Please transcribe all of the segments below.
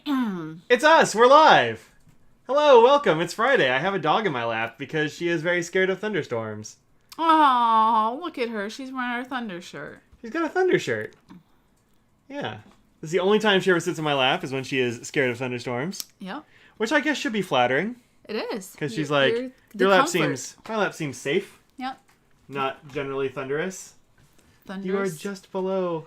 It's us. We're live. Hello, welcome. It's Friday. I have a dog in my lap because she is very scared of thunderstorms. Oh, look at her. She's wearing her thunder shirt. She's got a thunder shirt. Yeah. This is the only time she ever sits in my lap is when she is scared of thunderstorms. Yep. Which I guess should be flattering. It is. Because she's like, my lap seems safe. Yep. Not generally thunderous. Thunderous. You are just below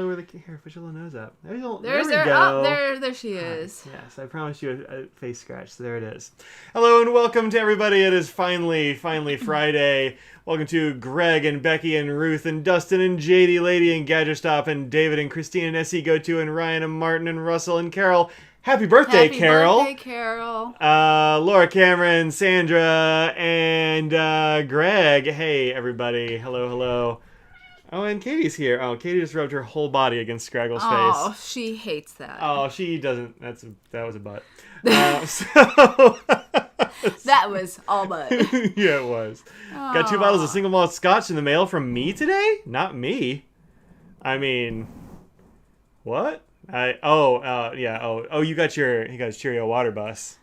where the... Here, put your little nose up. There we go. Oh, there she is. Yes, I promised you a face scratch, so there it is. Hello and welcome to everybody. It is finally Friday. Welcome to Greg and Becky and Ruth and Dustin and JD Lady and Gadgetstop and David and Christine and Essie Go-To and Ryan and Martin and Russell and Carol. Happy birthday, Carol. Happy birthday, Carol. Laura, Cameron, Sandra, and Greg. Hey, everybody. Hello. Oh, and Katie's here. Oh, Katie just rubbed her whole body against Scraggle's face. Oh, she hates that. Oh, she doesn't. That was a butt. That was all butt. Yeah, it was. Oh. Got 2 bottles of single malt scotch in the mail from me today? Not me. I mean, what? You got his Cheerio water bus.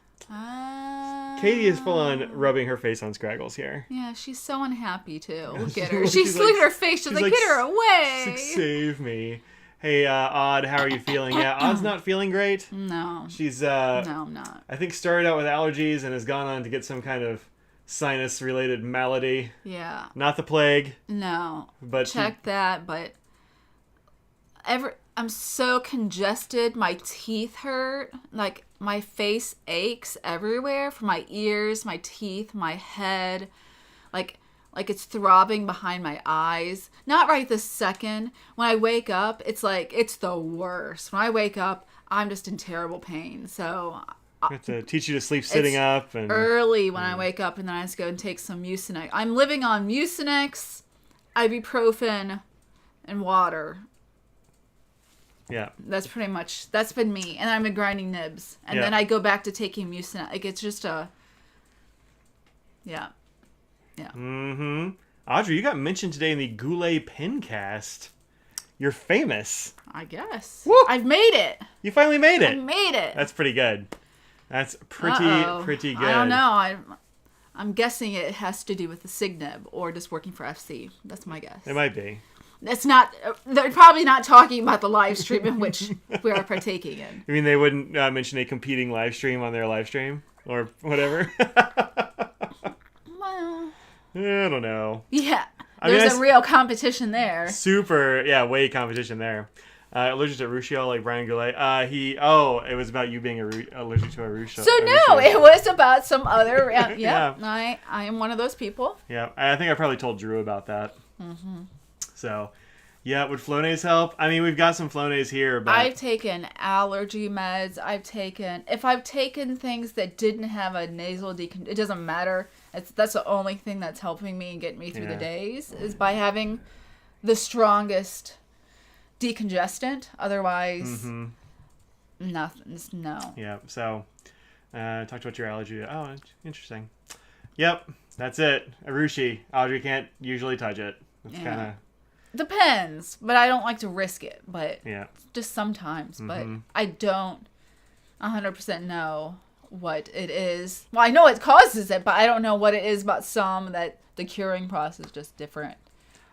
Katie is full on rubbing her face on Scraggles here. Yeah, she's so unhappy too. Look at her. Look at her face. She's like, get her away. She's like, save me. Hey, Odd, how are you feeling? Yeah, Odd's not feeling great. No. She's, no, I'm not. I think started out with allergies and has gone on to get some kind of sinus-related malady. Yeah. Not the plague. No. But check that, but I'm so congested. My teeth hurt. Like, my face aches everywhere from my ears, my teeth, my head. Like it's throbbing behind my eyes. Not right this second. When I wake up, it's like, it's the worst. When I wake up, I'm just in terrible pain. So I have to teach you to sleep sitting up. And early when I wake up, and then I just go and take some Mucinex. I'm living on Mucinex, ibuprofen, and water. Yeah. That's been me. And I've been grinding nibs. And then I go back to taking Mucinex. Like, it's just a... Yeah. Yeah. Mm-hmm. Audrey, you got mentioned today in the Goulet Pencast. You're famous. I guess. Woo! I've made it. You finally made it. I made it. That's pretty good. That's pretty good. I don't know. I'm guessing it has to do with the Signeb or just working for FC. That's my guess. It might be. It's not. They're probably not talking about the live stream in which we are partaking in. You mean they wouldn't mention a competing live stream on their live stream or whatever? Well, I don't know. Yeah, there's a real competition there. Super, way competition there. Allergic to Ruscio, like Brian Goulet. It was about you being allergic to a Ruscio. So no, it was about some other. Yeah. I am one of those people. Yeah, I think I probably told Drew about that. Mm-hmm. So, yeah, would Flonase help? I mean, we've got some Flonase here, but... I've taken allergy meds. If I've taken things that didn't have a nasal it doesn't matter. That's the only thing that's helping me and getting me through the days, is by having the strongest decongestant. Otherwise, nothing. No. Yeah, so, talked about your allergy. Oh, interesting. Yep, that's it. Arushi. Audrey can't usually touch it. It's kind of... Depends, but I don't like to risk it. But just sometimes. But I don't 100% know what it is. Well, I know it causes it, but I don't know what it is about some that the curing process is just different.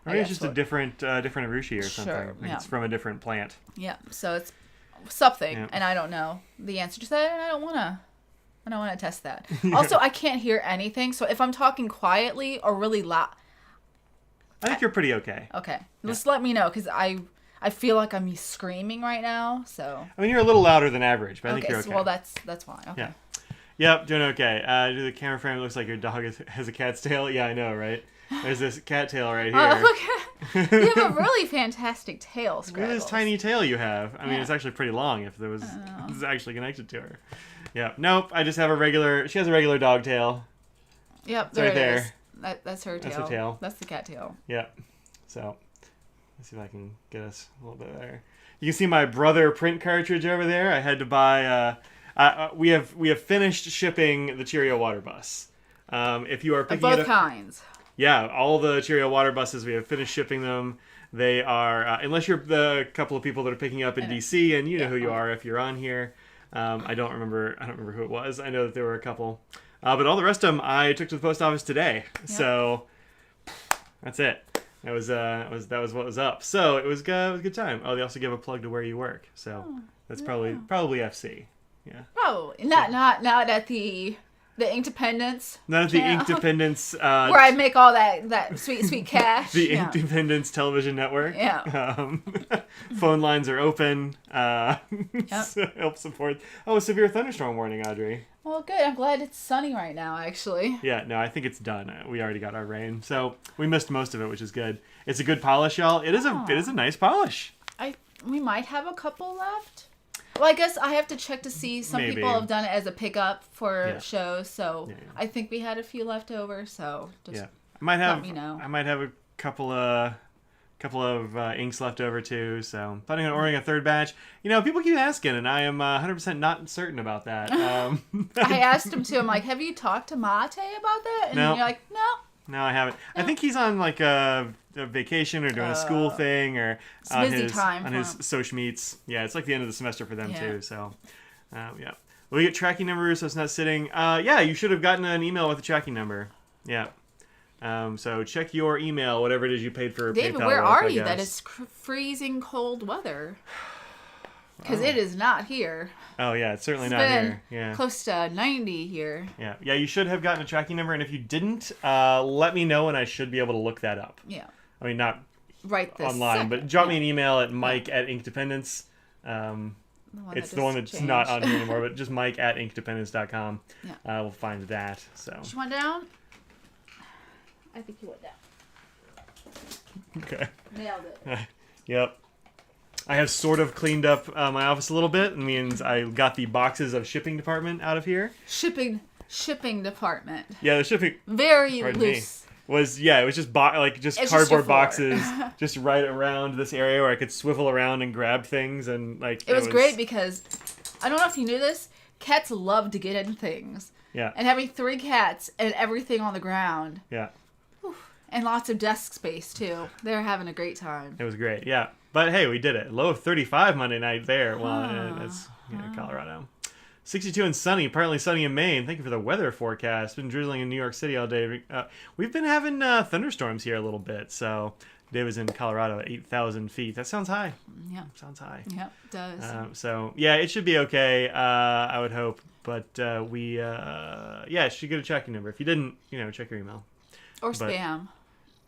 Maybe it's just a different Arushi or something. Sure, It's from a different plant. Yeah, so it's something, and I don't know the answer to that, and I don't want to test that. Also, I can't hear anything, so if I'm talking quietly or really loud... I think you're pretty okay. Okay. Just let me know, because I feel like I'm screaming right now, so... I mean, you're a little louder than average, but I think you're okay. Well, that's fine. Okay. Yeah. Yep, doing okay. The camera frame looks like your dog has a cat's tail. Yeah, I know, right? There's this cat tail right here. Look, you have a really fantastic tail, Scraggles. Look at this tiny tail you have. I mean, it's actually pretty long if there was... This is actually connected to her. Yeah. Nope, I just have she has a regular dog tail. Yep, it's right there. Is. That's her tail. That's her tail. That's the cat tail. Yeah. So, let's see if I can get us a little bit there. You can see my brother print cartridge over there. I had to buy... we have finished shipping the Cheerio water bus. If you are picking of both kinds. Yeah, all the Cheerio water buses, we have finished shipping them. They are, unless you're the couple of people that are picking up in DC, and you know who you are if you're on here. I don't remember who it was. I know that there were a couple. But all the rest of them I took to the post office today. Yep. So that's it. That was what was up. So it was a good time. Oh, they also give a plug to where you work. So that's probably FC. Yeah. Oh, not at the Inkdependence. Not at the Inkdependence. Where I make all that sweet cash. The Inkdependence television network. Yeah. Phone lines are open. Yep. Help support. Oh, a severe thunderstorm warning, Audrey. Well, good. I'm glad it's sunny right now, actually. Yeah, no, I think it's done. We already got our rain. So we missed most of it, which is good. It's a good polish, y'all. It is a nice polish. We might have a couple left. Well, I guess I have to check to see. Some Maybe. people have done it as a pickup for shows, so Yeah. I think we had a few left over. So just I might have. let me know. I might have a couple of inks left over too. So planning on ordering a third batch. People keep asking, and I am 100% not certain about that. I asked him too. I'm like, have you talked to Mate about that? And No. you're like, no. No, I haven't. No. I think he's on like a vacation or doing a school thing or on busy his time on for his him. social meets. Yeah, it's like the end of the semester for them Yeah. too. So, yeah. We get tracking numbers, so it's not sitting. Yeah, you should have gotten an email with a tracking number. Yeah. So check your email, whatever it is you paid for. David, PayPal where with, are I you? guess. That is freezing cold weather. Because it is not here. Oh yeah, it's certainly It's not been here. Yeah. close to 90 here. Yeah. Yeah. You should have gotten a tracking number, and if you didn't, let me know, and I should be able to look that up. Yeah. I mean, not Right this online, second. but drop me an email at Mike@Inkdependence. It's the one that's changed. not on here anymore, but just Mike@Inkdependence.com. Yeah. We'll find that. So. She went down? I think he went down. Okay. Nailed it. Yep. I have sort of cleaned up my office a little bit. It means I got the boxes of shipping department out of here. Shipping department. Yeah, the shipping Very Pardon me. loose. it was just It's just your cardboard floor. boxes just right around this area where I could swivel around and grab things and It was great because I don't know if you knew this. Cats love to get in things. Yeah. And having 3 cats and everything on the ground. Yeah. And lots of desk space too. They're having a great time. It was great. Yeah. But hey, we did it. Low of 35 Monday night there. Well, that's Colorado. 62 and sunny, partly sunny in Maine. Thank you for the weather forecast. It's been drizzling in New York City all day. We've been having thunderstorms here a little bit. So Dave was in Colorado at 8,000 feet. That sounds high. Yeah. Sounds high. Yep, it does. So yeah, it should be okay. I would hope. But we should get a tracking number. If you didn't, check your email. Or spam.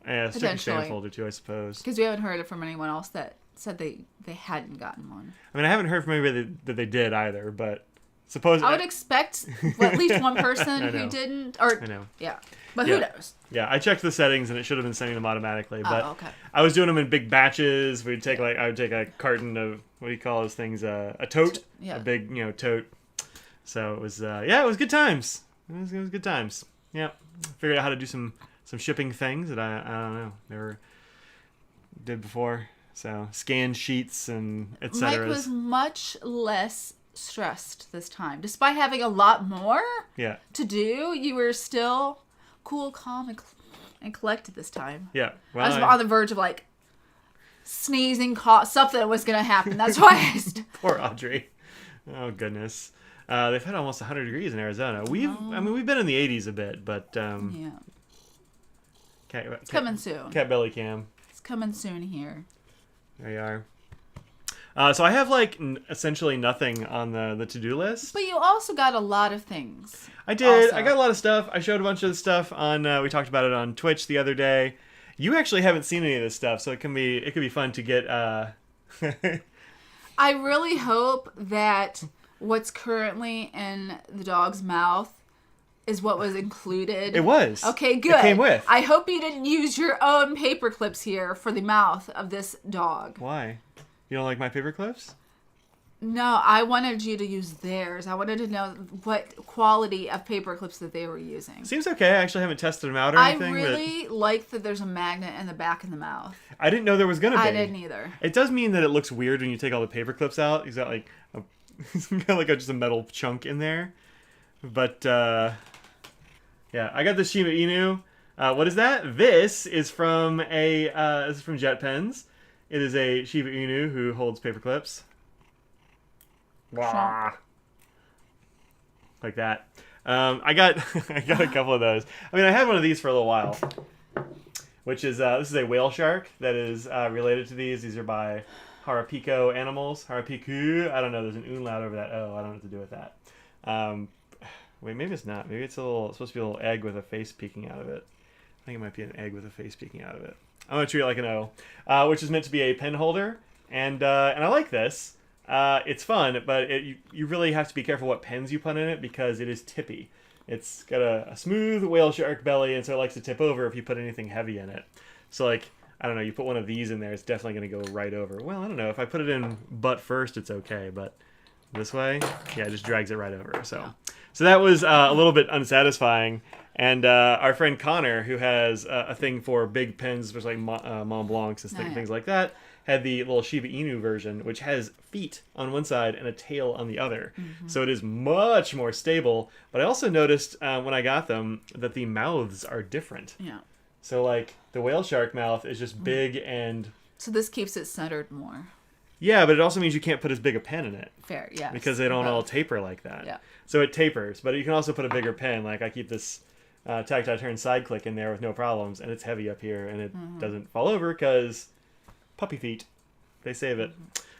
Yeah, check your spam Potentially. folder too, I suppose. Because we haven't heard it from anyone else that said they hadn't gotten one. I mean, I haven't heard from anybody that they did either, but suppose I would expect at least one person I know. who didn't. Or I know. Yeah. But Yeah. who knows? Yeah, I checked the settings and it should have been sending them automatically. But okay. I was doing them in big batches. I would take a carton of what do you call those things? A tote. Yeah. A big tote. So it was it was good times. It was good times. Yeah. Figured out how to do some shipping things that I don't know never did before. So scan sheets and etc. Mike was much less stressed this time. Despite having a lot more to do, you were still cool, calm, and collected this time. Yeah. Well, I was on the verge of sneezing, something was going to happen. That's why I poor Audrey. Oh goodness. They've had almost 100 degrees in Arizona. We've been in the 80s a bit, but yeah. It's coming soon. Cat belly cam. It's coming soon here. There you are. So I have essentially nothing on the to-do list. But you also got a lot of things. I did. Also. I got a lot of stuff. I showed a bunch of the stuff on. We talked about it on Twitch the other day. You actually haven't seen any of this stuff, so it could be fun to get. I really hope that what's currently in the dog's mouth is what was included. It was. Okay, good. It came with. I hope you didn't use your own paper clips here for the mouth of this dog. Why? You don't like my paper clips? No, I wanted you to use theirs. I wanted to know what quality of paper clips that they were using. Seems okay. I actually haven't tested them out or anything. I really like that there's a magnet in the back of the mouth. I didn't know there was going to be. I didn't either. It does mean that it looks weird when you take all the paper clips out. He's got just a metal chunk in there. But, yeah. I got the Shiba Inu. What is that? This is from Jet Pens. It is a Shiba Inu who holds paper clips. Wah. like that. I got I got a couple of those. I mean, I had one of these for a little while, which is this is a whale shark that is related to these. These are by Harapico Animals. Harapiku. I don't know. There's an umlaut over that. Oh, I don't know what to do with that. Wait, maybe it's not. Maybe it's supposed to be a little egg with a face peeking out of it. I think it might be an egg with a face peeking out of it. I'm gonna treat it like an O, which is meant to be a pen holder, and I like this. It's fun, but you really have to be careful what pens you put in it because it is tippy. It's got a smooth whale shark belly, and so it likes to tip over if you put anything heavy in it. So like, I don't know, you put one of these in there, it's definitely going to go right over. Well, I don't know. If I put it in butt first, it's okay, but this way, yeah, it just drags it right over. So that was a little bit unsatisfying. And our friend Connor, who has a thing for big pens, especially like Mont Blancs and things like that, had the little Shiba Inu version, which has feet on one side and a tail on the other. Mm-hmm. So it is much more stable. But I also noticed when I got them that the mouths are different. Yeah. So like the whale shark mouth is just big and... So this keeps it centered more. Yeah, but it also means you can't put as big a pen in it. Fair, yeah. Because they don't all taper like that. Yeah. So it tapers, but you can also put a bigger pen. Like I keep this tactile turn side click in there with no problems, and it's heavy up here, and it doesn't fall over because puppy feet, they save it.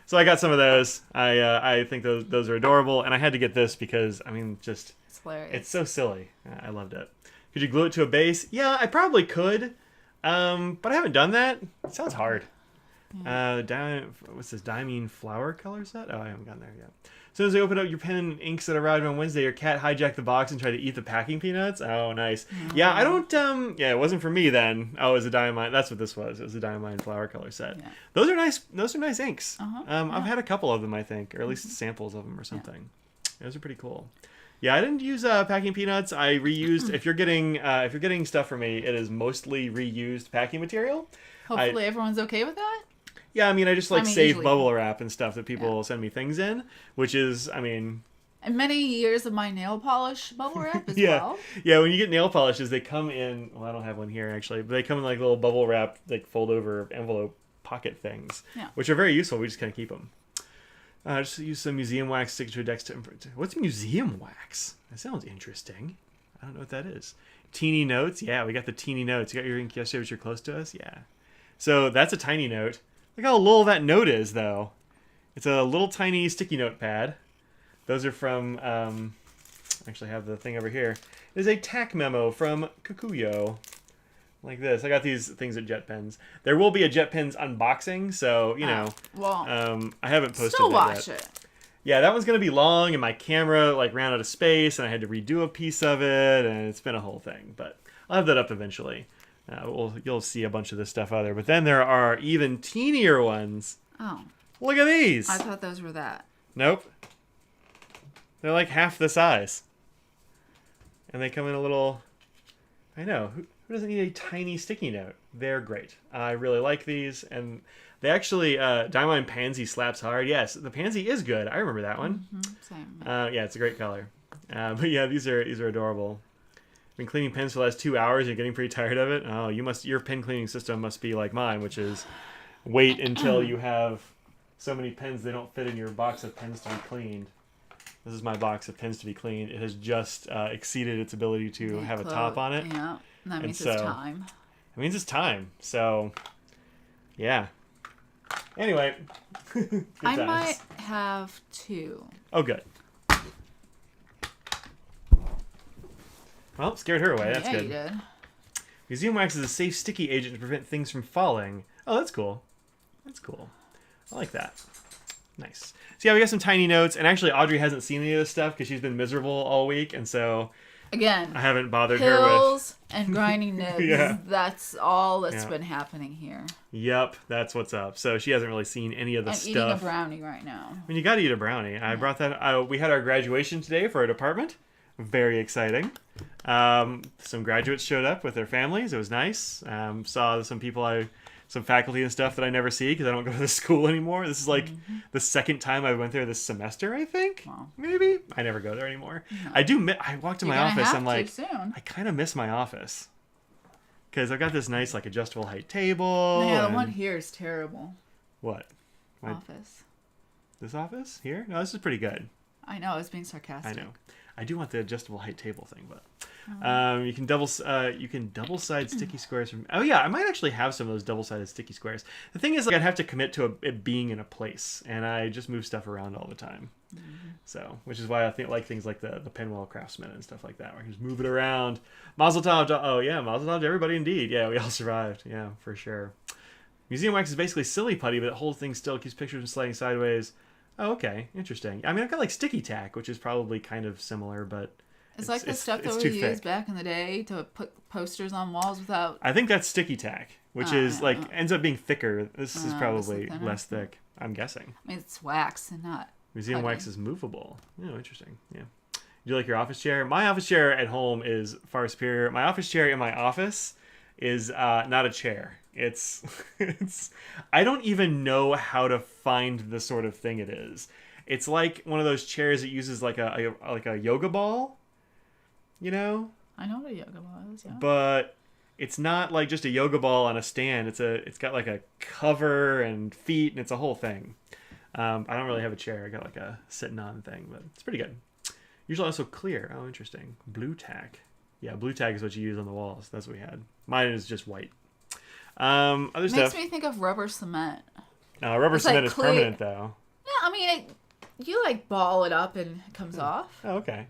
So I got some of those. I think those are adorable, and I had to get this because I mean, just it's hilarious. It's so silly. I loved it. Could you glue it to a base? Yeah, I probably could, but I haven't done that. It sounds hard. What's this diamine flower color set? Oh, I haven't gotten there yet. As soon as I open up your pen and inks that arrived on Wednesday, your cat hijacked the box and tried to eat the packing peanuts. Oh, nice. Yeah, I don't. Yeah, it wasn't for me then. Oh, it was a diamine. That's what this was. It was a diamine flower color set. Yeah. Those are nice. Those are nice inks. I've had a couple of them, I think, or at least samples of them or something. Yeah. Those are pretty cool. Yeah, I didn't use packing peanuts. I reused. If you're getting stuff from me, it is mostly reused packing material. Hopefully, everyone's okay with that. Yeah, I mean, I just save usually bubble wrap and stuff that people send me things in, which is, I mean... And many years of my nail polish bubble wrap as well. Yeah, when you get nail polishes, they come in... Well, I don't have one here, actually, but they come in little bubble wrap, fold-over envelope pocket things, which are very useful. We just kind of keep them. Just use some museum wax, stick it to a desk. What's museum wax? That sounds interesting. I don't know what that is. Teeny notes? Yeah, we got the teeny notes. You got your ink yesterday, but you're close to us? Yeah. So that's a tiny note. Look how little that note is, though. It's a little tiny sticky note pad. Those are from, I actually have the thing over here. It is a tack memo from Kukuyo. Like this. I got these things at JetPens. There will be a JetPens unboxing, so, you know. Well, I haven't posted still it watch yet. it. Yeah, that one's going to be long, and my camera, ran out of space, and I had to redo a piece of it, and it's been a whole thing. But I'll have that up eventually. You'll see a bunch of this stuff out there. But then there are even teenier ones. Oh. Look at these. I thought those were that. Nope. They're like half the size. And they come in a little... I know. Who doesn't need a tiny sticky note? They're great. I really like these. And they actually... Diamond Pansy slaps hard. Yes, the Pansy is good. I remember that one. Mm-hmm. Same. Yeah, it's a great color. But yeah, these are adorable. Been cleaning pens for the last 2 hours. You're getting pretty tired of it. Oh, your pen cleaning system must be like mine, which is wait until you have so many pens they don't fit in your box of pens to be cleaned. This is my box of pens to be cleaned. It has just exceeded its ability to have a top on it. Yeah, and that means it's time. It means it's time. So, yeah. Anyway, I might have two. Oh, good. Well, scared her away. That's good. You did. Museum wax is a safe sticky agent to prevent things from falling. Oh, that's cool. That's cool. I like that. Nice. So yeah, we got some tiny notes, and actually Audrey hasn't seen any of this stuff because she's been miserable all week, and so again, I haven't bothered her with pills and grinding nibs. Yeah. That's all that's been happening here. Yep, that's what's up. So she hasn't really seen any of the stuff. I'm eating a brownie right now. I mean, you got to eat a brownie. I brought that. We had our graduation today for our department. Very exciting. Some graduates showed up with their families. It was nice. Saw some faculty and stuff that I never see because I don't go to the school anymore. This is the second time I went there this semester, I think. Wow. Maybe. I never go there anymore. No. I walked to my office. I'm like, I kind of miss my office. Because I've got this nice adjustable height table. Yeah, the one here is terrible. What? Office. This office? Here? No, this is pretty good. I know, I was being sarcastic. I know. I do want the adjustable height table thing, but you can double-side sticky squares from. Oh yeah, I might actually have some of those double-sided sticky squares. The thing is, like, I'd have to commit to it being in a place, and I just move stuff around all the time. So, which is why I like things like the Pinwheel Craftsman and stuff like that, where I can just move it around. Mazel tov! Oh yeah, mazel tov to everybody indeed. Yeah, we all survived. Yeah, for sure. Museum wax is basically silly putty, but the whole thing still keeps pictures from sliding sideways. Oh, okay, interesting. I mean, I've got like sticky tack, which is probably kind of similar, but it's like the stuff that we used back in the day to put posters on walls without. I think that's sticky tack, which is ends up being thicker. This is probably less thick. I'm guessing. I mean, it's wax and not. Museum wax is movable. Oh, interesting. Yeah. Do you like your office chair? My office chair at home is far superior. My office chair in my office is not a chair. It's I don't even know how to find the sort of thing it is. It's like one of those chairs that uses like a yoga ball. You know? I know what a yoga ball is, yeah. But it's not like just a yoga ball on a stand. It's got like a cover and feet, and it's a whole thing. I don't really have a chair. I got like a sitting on thing, but it's pretty good. Usually also clear. Oh, interesting. Blue tack. Yeah, blue tack is what you use on the walls. That's what we had. Mine is just white. Other stuff. Makes me think of rubber cement. Rubber cement is permanent, though. Yeah, I mean, you like ball it up and it comes off. Oh, okay.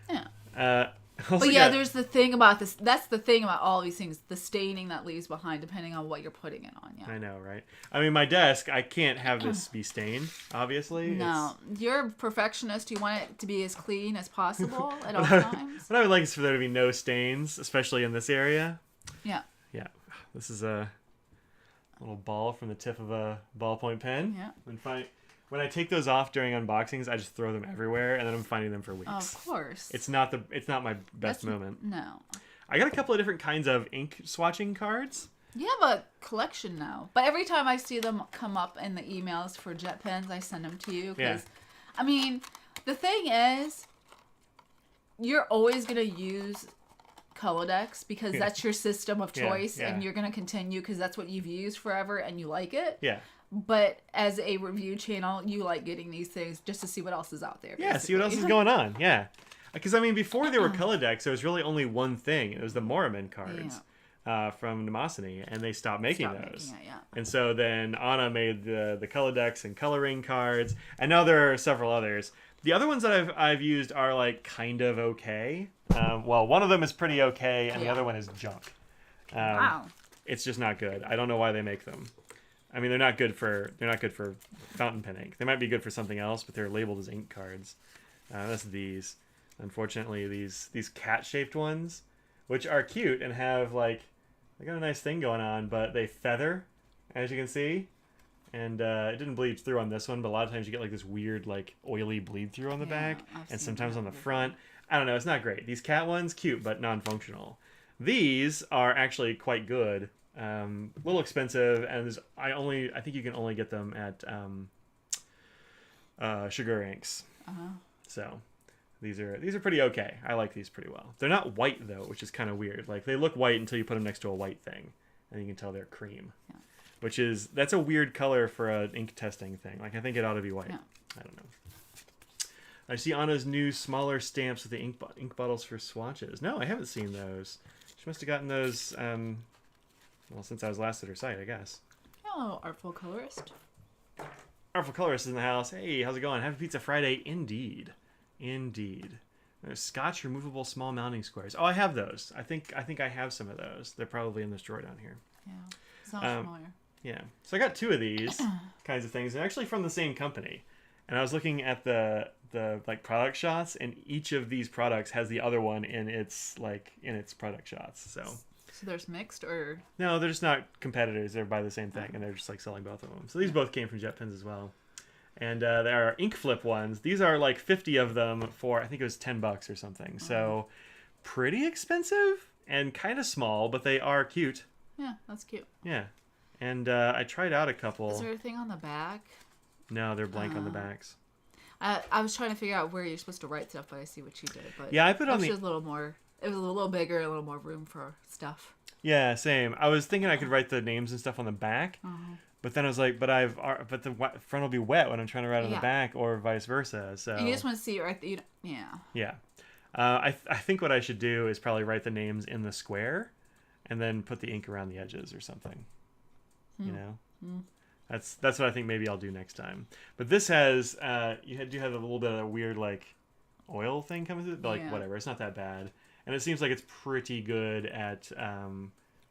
Yeah. But yeah, there's the thing about this. That's the thing about all these things. The staining that leaves behind, depending on what you're putting it on. Yeah. I know, right? I mean, my desk, I can't have this be stained, obviously. No. You're a perfectionist. You want it to be as clean as possible at all times. What I would like is for there to be no stains, especially in this area. Yeah. Yeah. This is a little ball from the tip of a ballpoint pen. Yeah. When I take those off during unboxings, I just throw them everywhere, and then I'm finding them for weeks. Of course. It's not my best moment. No. I got a couple of different kinds of ink swatching cards. You have a collection now, but every time I see them come up in the emails for jet pens, I send them to you. Yeah. I mean, the thing is, you're always gonna use Colodex because that's your system of choice, and you're gonna continue because that's what you've used forever and you like it. Yeah. But as a review channel, you like getting these things just to see what else is out there. Yeah, see what else is going on. Yeah. Because, I mean, before there were Colodex, there was really only one thing. It was the Moraman cards from Mnemosyne, and they stopped making those. And so then Anna made the Colodex and coloring cards, and now there are several others. The other ones that I've used are, like, kind of okay. Well, one of them is pretty okay, and the other one is junk. Wow. It's just not good. I don't know why they make them. I mean, they're not good for fountain pen ink. They might be good for something else, but they're labeled as ink cards. That's these. Unfortunately, these cat-shaped ones, which are cute and have they got a nice thing going on, but they feather, as you can see, and it didn't bleed through on this one. But a lot of times you get like this weird oily bleed through on the back, and sometimes on the front. I don't know. It's not great. These cat ones, cute but non-functional. These are actually quite good. A little expensive, and I think you can only get them at Sugar Inks. So these are pretty okay. I like these pretty well. They're not white though, which is kind of weird. Like they look white until you put them next to a white thing, and you can tell they're cream. That's a weird color for an ink testing thing. Like I think it ought to be white. I don't know. I see Anna's new smaller stamps with the ink bottles for swatches. No, I haven't seen those. She must have gotten those. Well, since I was last at her site, I guess. Hello, Artful Colorist. Artful Colorist is in the house. Hey, how's it going? Happy Pizza Friday, indeed. There's Scotch removable small mounting squares. Oh, I have those. I think I have some of those. They're probably in this drawer down here. Yeah, sounds familiar. Yeah, so I got two of these kinds of things. They're actually from the same company. And I was looking at the product shots, and each of these products has the other one in its product shots. So there's mixed or no, they're just not competitors. They're by the same thing, and they're just selling both of them. So these both came from Jet Pens as well. And there are ink flip ones. These are 50 of them for I think it was $10 or something. So pretty expensive and kind of small, but they are cute. Yeah, that's cute. Yeah, and I tried out a couple. Is there a thing on the back? No, they're blank on the backs. I was trying to figure out where you're supposed to write stuff, but I see what you did. But yeah, I put on a little more. It was a little bigger, a little more room for stuff. Yeah, same. I was thinking I could write the names and stuff on the back, But then I was like, but the front will be wet when I'm trying to write on the Yeah. back, or vice versa. So And you just want to see it right there. Yeah. yeah. I think what I should do is probably write the names in the square, and then put the ink around the edges or something. You know, that's what I think maybe I'll do next time. But this has you do have a little bit of a weird like oil thing coming through, but like whatever, it's not that bad, and it seems like it's pretty good at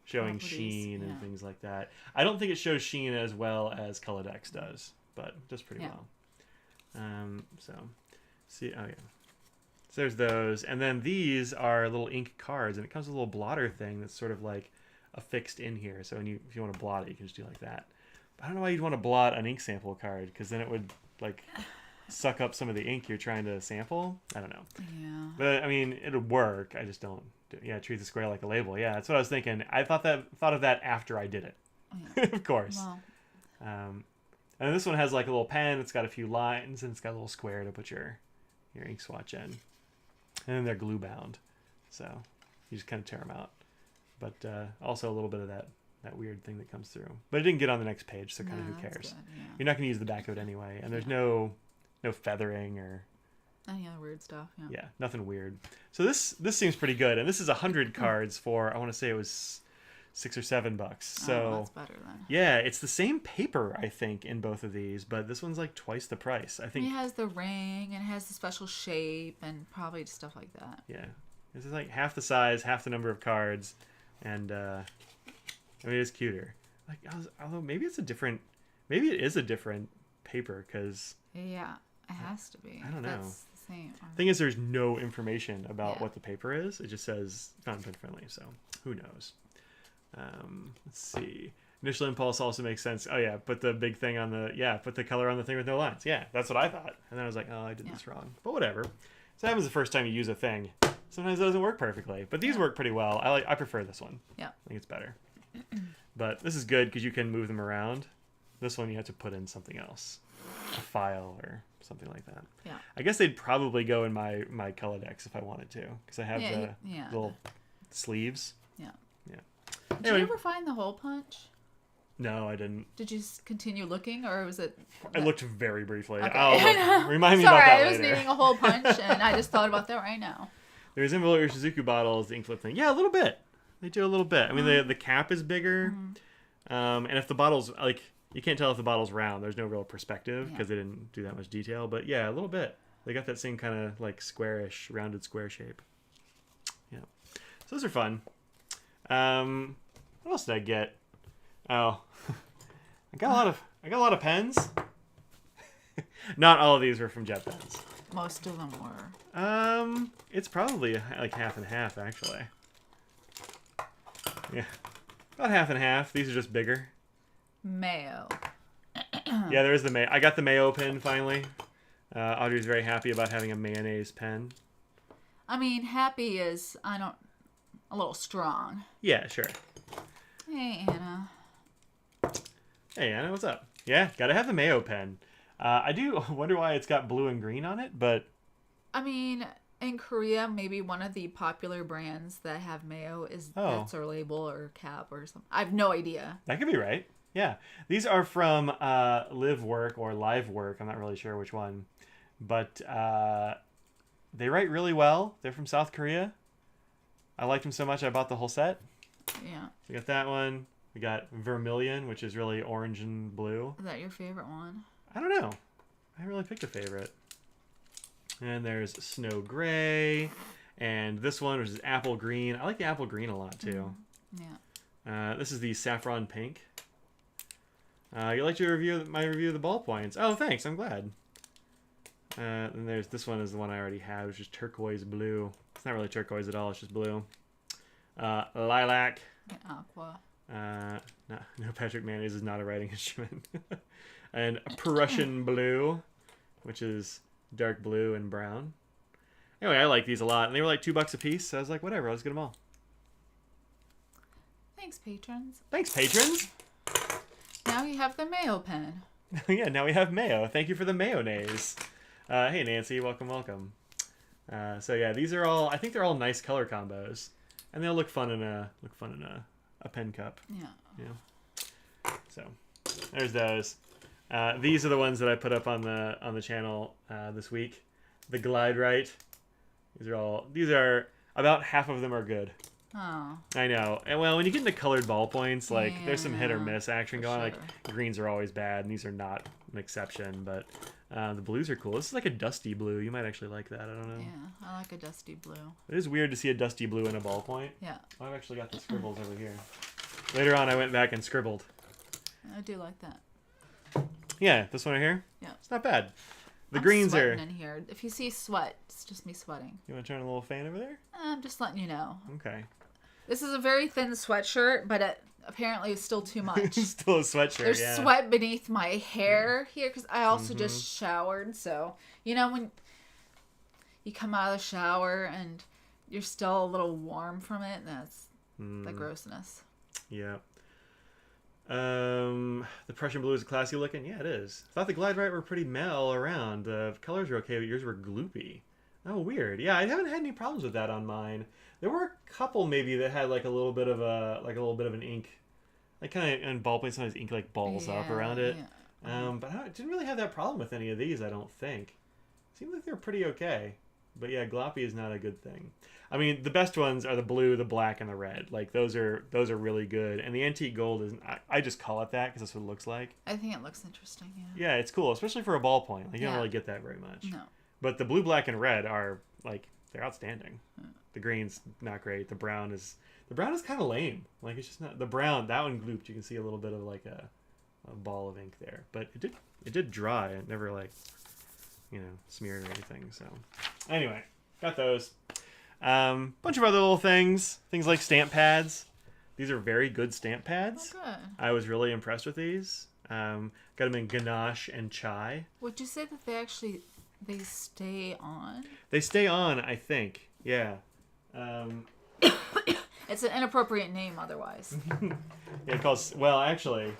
showing sheen and things like that. I don't think it shows sheen as well as Colodex does, but just pretty well. So see, oh yeah. So there's those, and then these are little ink cards, and it comes with a little blotter thing that's sort of like affixed in here. So if you want to blot it, you can just do like that. But I don't know why you'd want to blot an ink sample card, because then it would like suck up some of the ink you're trying to sample. I don't know. Yeah. But I mean, it'll work. I just don't. Treat the square like a label. Yeah, that's what I was thinking. I thought of that after I did it. Yeah. Of course. Well. And this one has like a little pen. It's got a few lines, and it's got a little square to put your ink swatch in. And then they're glue bound, so you just kind of tear them out. But also a little bit of that weird thing that comes through. But it didn't get on the next page, so kind of who cares? Good, yeah. You're not going to use the back of it anyway, and there's no feathering or any other weird stuff. Yeah, nothing weird. So this seems pretty good, and this is 100 cards for, I want to say it was $6 or $7. So that's better then. Yeah, it's the same paper I think in both of these, but this one's like twice the price. I think it has the ring and it has the special shape and probably stuff like that. Yeah, this is like half the size, half the number of cards, and I mean it's cuter. Like although maybe it is a different paper because yeah, it has to be. I don't know. That's the same. Thing is, there's no information about what the paper is. It just says fountain pen friendly. So who knows? Let's see. Initial impulse also makes sense. Oh yeah, put the big thing on put the color on the thing with no lines. Yeah, that's what I thought. And then I was like, oh, I did this wrong. But whatever. So that happens the first time you use a thing. Sometimes it doesn't work perfectly, but these work pretty well. I prefer this one. Yeah, I think it's better. But this is good because you can move them around. This one you have to put in something else, a file or something like that. Yeah. I guess they'd probably go in my Colodex if I wanted to, because I have the little sleeves. Yeah. Yeah. Did you ever find the hole punch? No, I didn't. Did you continue looking, or was it? I looked very briefly. Okay. I'll remind me about that Sorry, later. I was needing a hole punch, and I just thought about that right now. There's envelope or Suzuki bottles, the ink flip thing. Yeah, a little bit. They do a little bit. I mean, the cap is bigger, and if the bottle's like, you can't tell if the bottle's round. There's no real perspective because they didn't do that much detail. But yeah, a little bit. They got that same kind of like squarish, rounded square shape. Yeah, so those are fun. What else did I get? Oh, I got a lot of pens. Not all of these were from Jet Pens. Most of them were. It's probably like half and half actually. Yeah, about half and half. These are just bigger. Mayo. Yeah, there is the Mayo. I got the Mayo pen finally. Audrey's very happy about having a mayonnaise pen. I mean, happy is a little strong. Yeah, sure. Hey, Anna. Hey, Anna, what's up? Yeah, gotta have the Mayo pen. I do wonder why it's got blue and green on it, but... I mean, in Korea, maybe one of the popular brands that have mayo is that's their label or cap or something. I have no idea. That could be right. Yeah. These are from Live Work or Live Work. I'm not really sure which one. But they write really well. They're from South Korea. I liked them so much I bought the whole set. Yeah. We got that one. We got Vermilion, which is really orange and blue. Is that your favorite one? I don't know. I haven't really picked a favorite. And there's Snow Gray. And this one, which is Apple Green. I like the Apple Green a lot, too. Yeah. This is the Saffron Pink. You like my review of the ballpoints? Oh, thanks. I'm glad. And there's this one is the one I already have, which is Turquoise Blue. It's not really turquoise at all. It's just blue. Lilac. And aqua. No, Patrick Mayonnaise is not a writing instrument. And Prussian Blue, which is dark blue and brown. Anyway, I like these a lot. And they were like $2 a piece. So I was like, whatever, let's get them all. Thanks, patrons. Thanks, patrons. Now you have the Mayo pen. Yeah, now we have Mayo. Thank you for the Mayonnaise. Hey, Nancy. Welcome. So yeah, these are all, I think they're all nice color combos. And they'll look fun in a pen cup. Yeah. Yeah. So there's those. These are the ones that I put up on the channel this week. The Glide Right. These are about half of them are good. Oh. I know. And well, when you get into colored ballpoints, like there's some hit or miss action going. sure. Like greens are always bad, and these are not an exception. But the blues are cool. This is like a dusty blue. You might actually like that. I don't know. Yeah, I like a dusty blue. It is weird to see a dusty blue in a ballpoint. Yeah. Oh, I've actually got the scribbles over here. Later on, I went back and scribbled. I do like that. Yeah, this one right here. Yeah. It's not bad. The I'm greens are. sweating in here. If you see sweat, it's just me sweating. You want to turn a little fan over there? I'm just letting you know. Okay. This is a very thin sweatshirt, but it apparently is still too much. Still a sweatshirt. There's yeah. sweat beneath my hair here because I also just showered. So, you know, when you come out of the shower and you're still a little warm from it, that's the grossness. Yeah. The Prussian blue is classy looking. Yeah, it is. I thought the Glide Right were pretty meh all around. The colors were okay, but yours were gloopy. Oh, weird. Yeah, I haven't had any problems with that on mine. There were a couple maybe that had like a little bit of an ink, like kind of in ballpoint. Sometimes ink like balls up around it. Yeah. But I didn't really have that problem with any of these. I don't think. Seemed like they were pretty okay. But yeah, gloppy is not a good thing. I mean, the best ones are the blue, the black, and the red. Like those are really good. And the antique gold is I just call it that because that's what it looks like. I think it looks interesting. Yeah. Yeah, it's cool, especially for a ballpoint. Like you don't really get that very much. No. But the blue, black, and red are like they're outstanding. The green's not great. The brown is kind of lame. Like it's just not the brown. That one glooped. You can see a little bit of like a ball of ink there, but it did dry. It never like smeared or anything. So anyway, got those. Bunch of other little things like stamp pads. These are very good stamp pads. Oh, good. I was really impressed with these. Got them in ganache and chai. Would you say that they stay on? They stay on, I think. Yeah. It's an inappropriate name otherwise. Actually,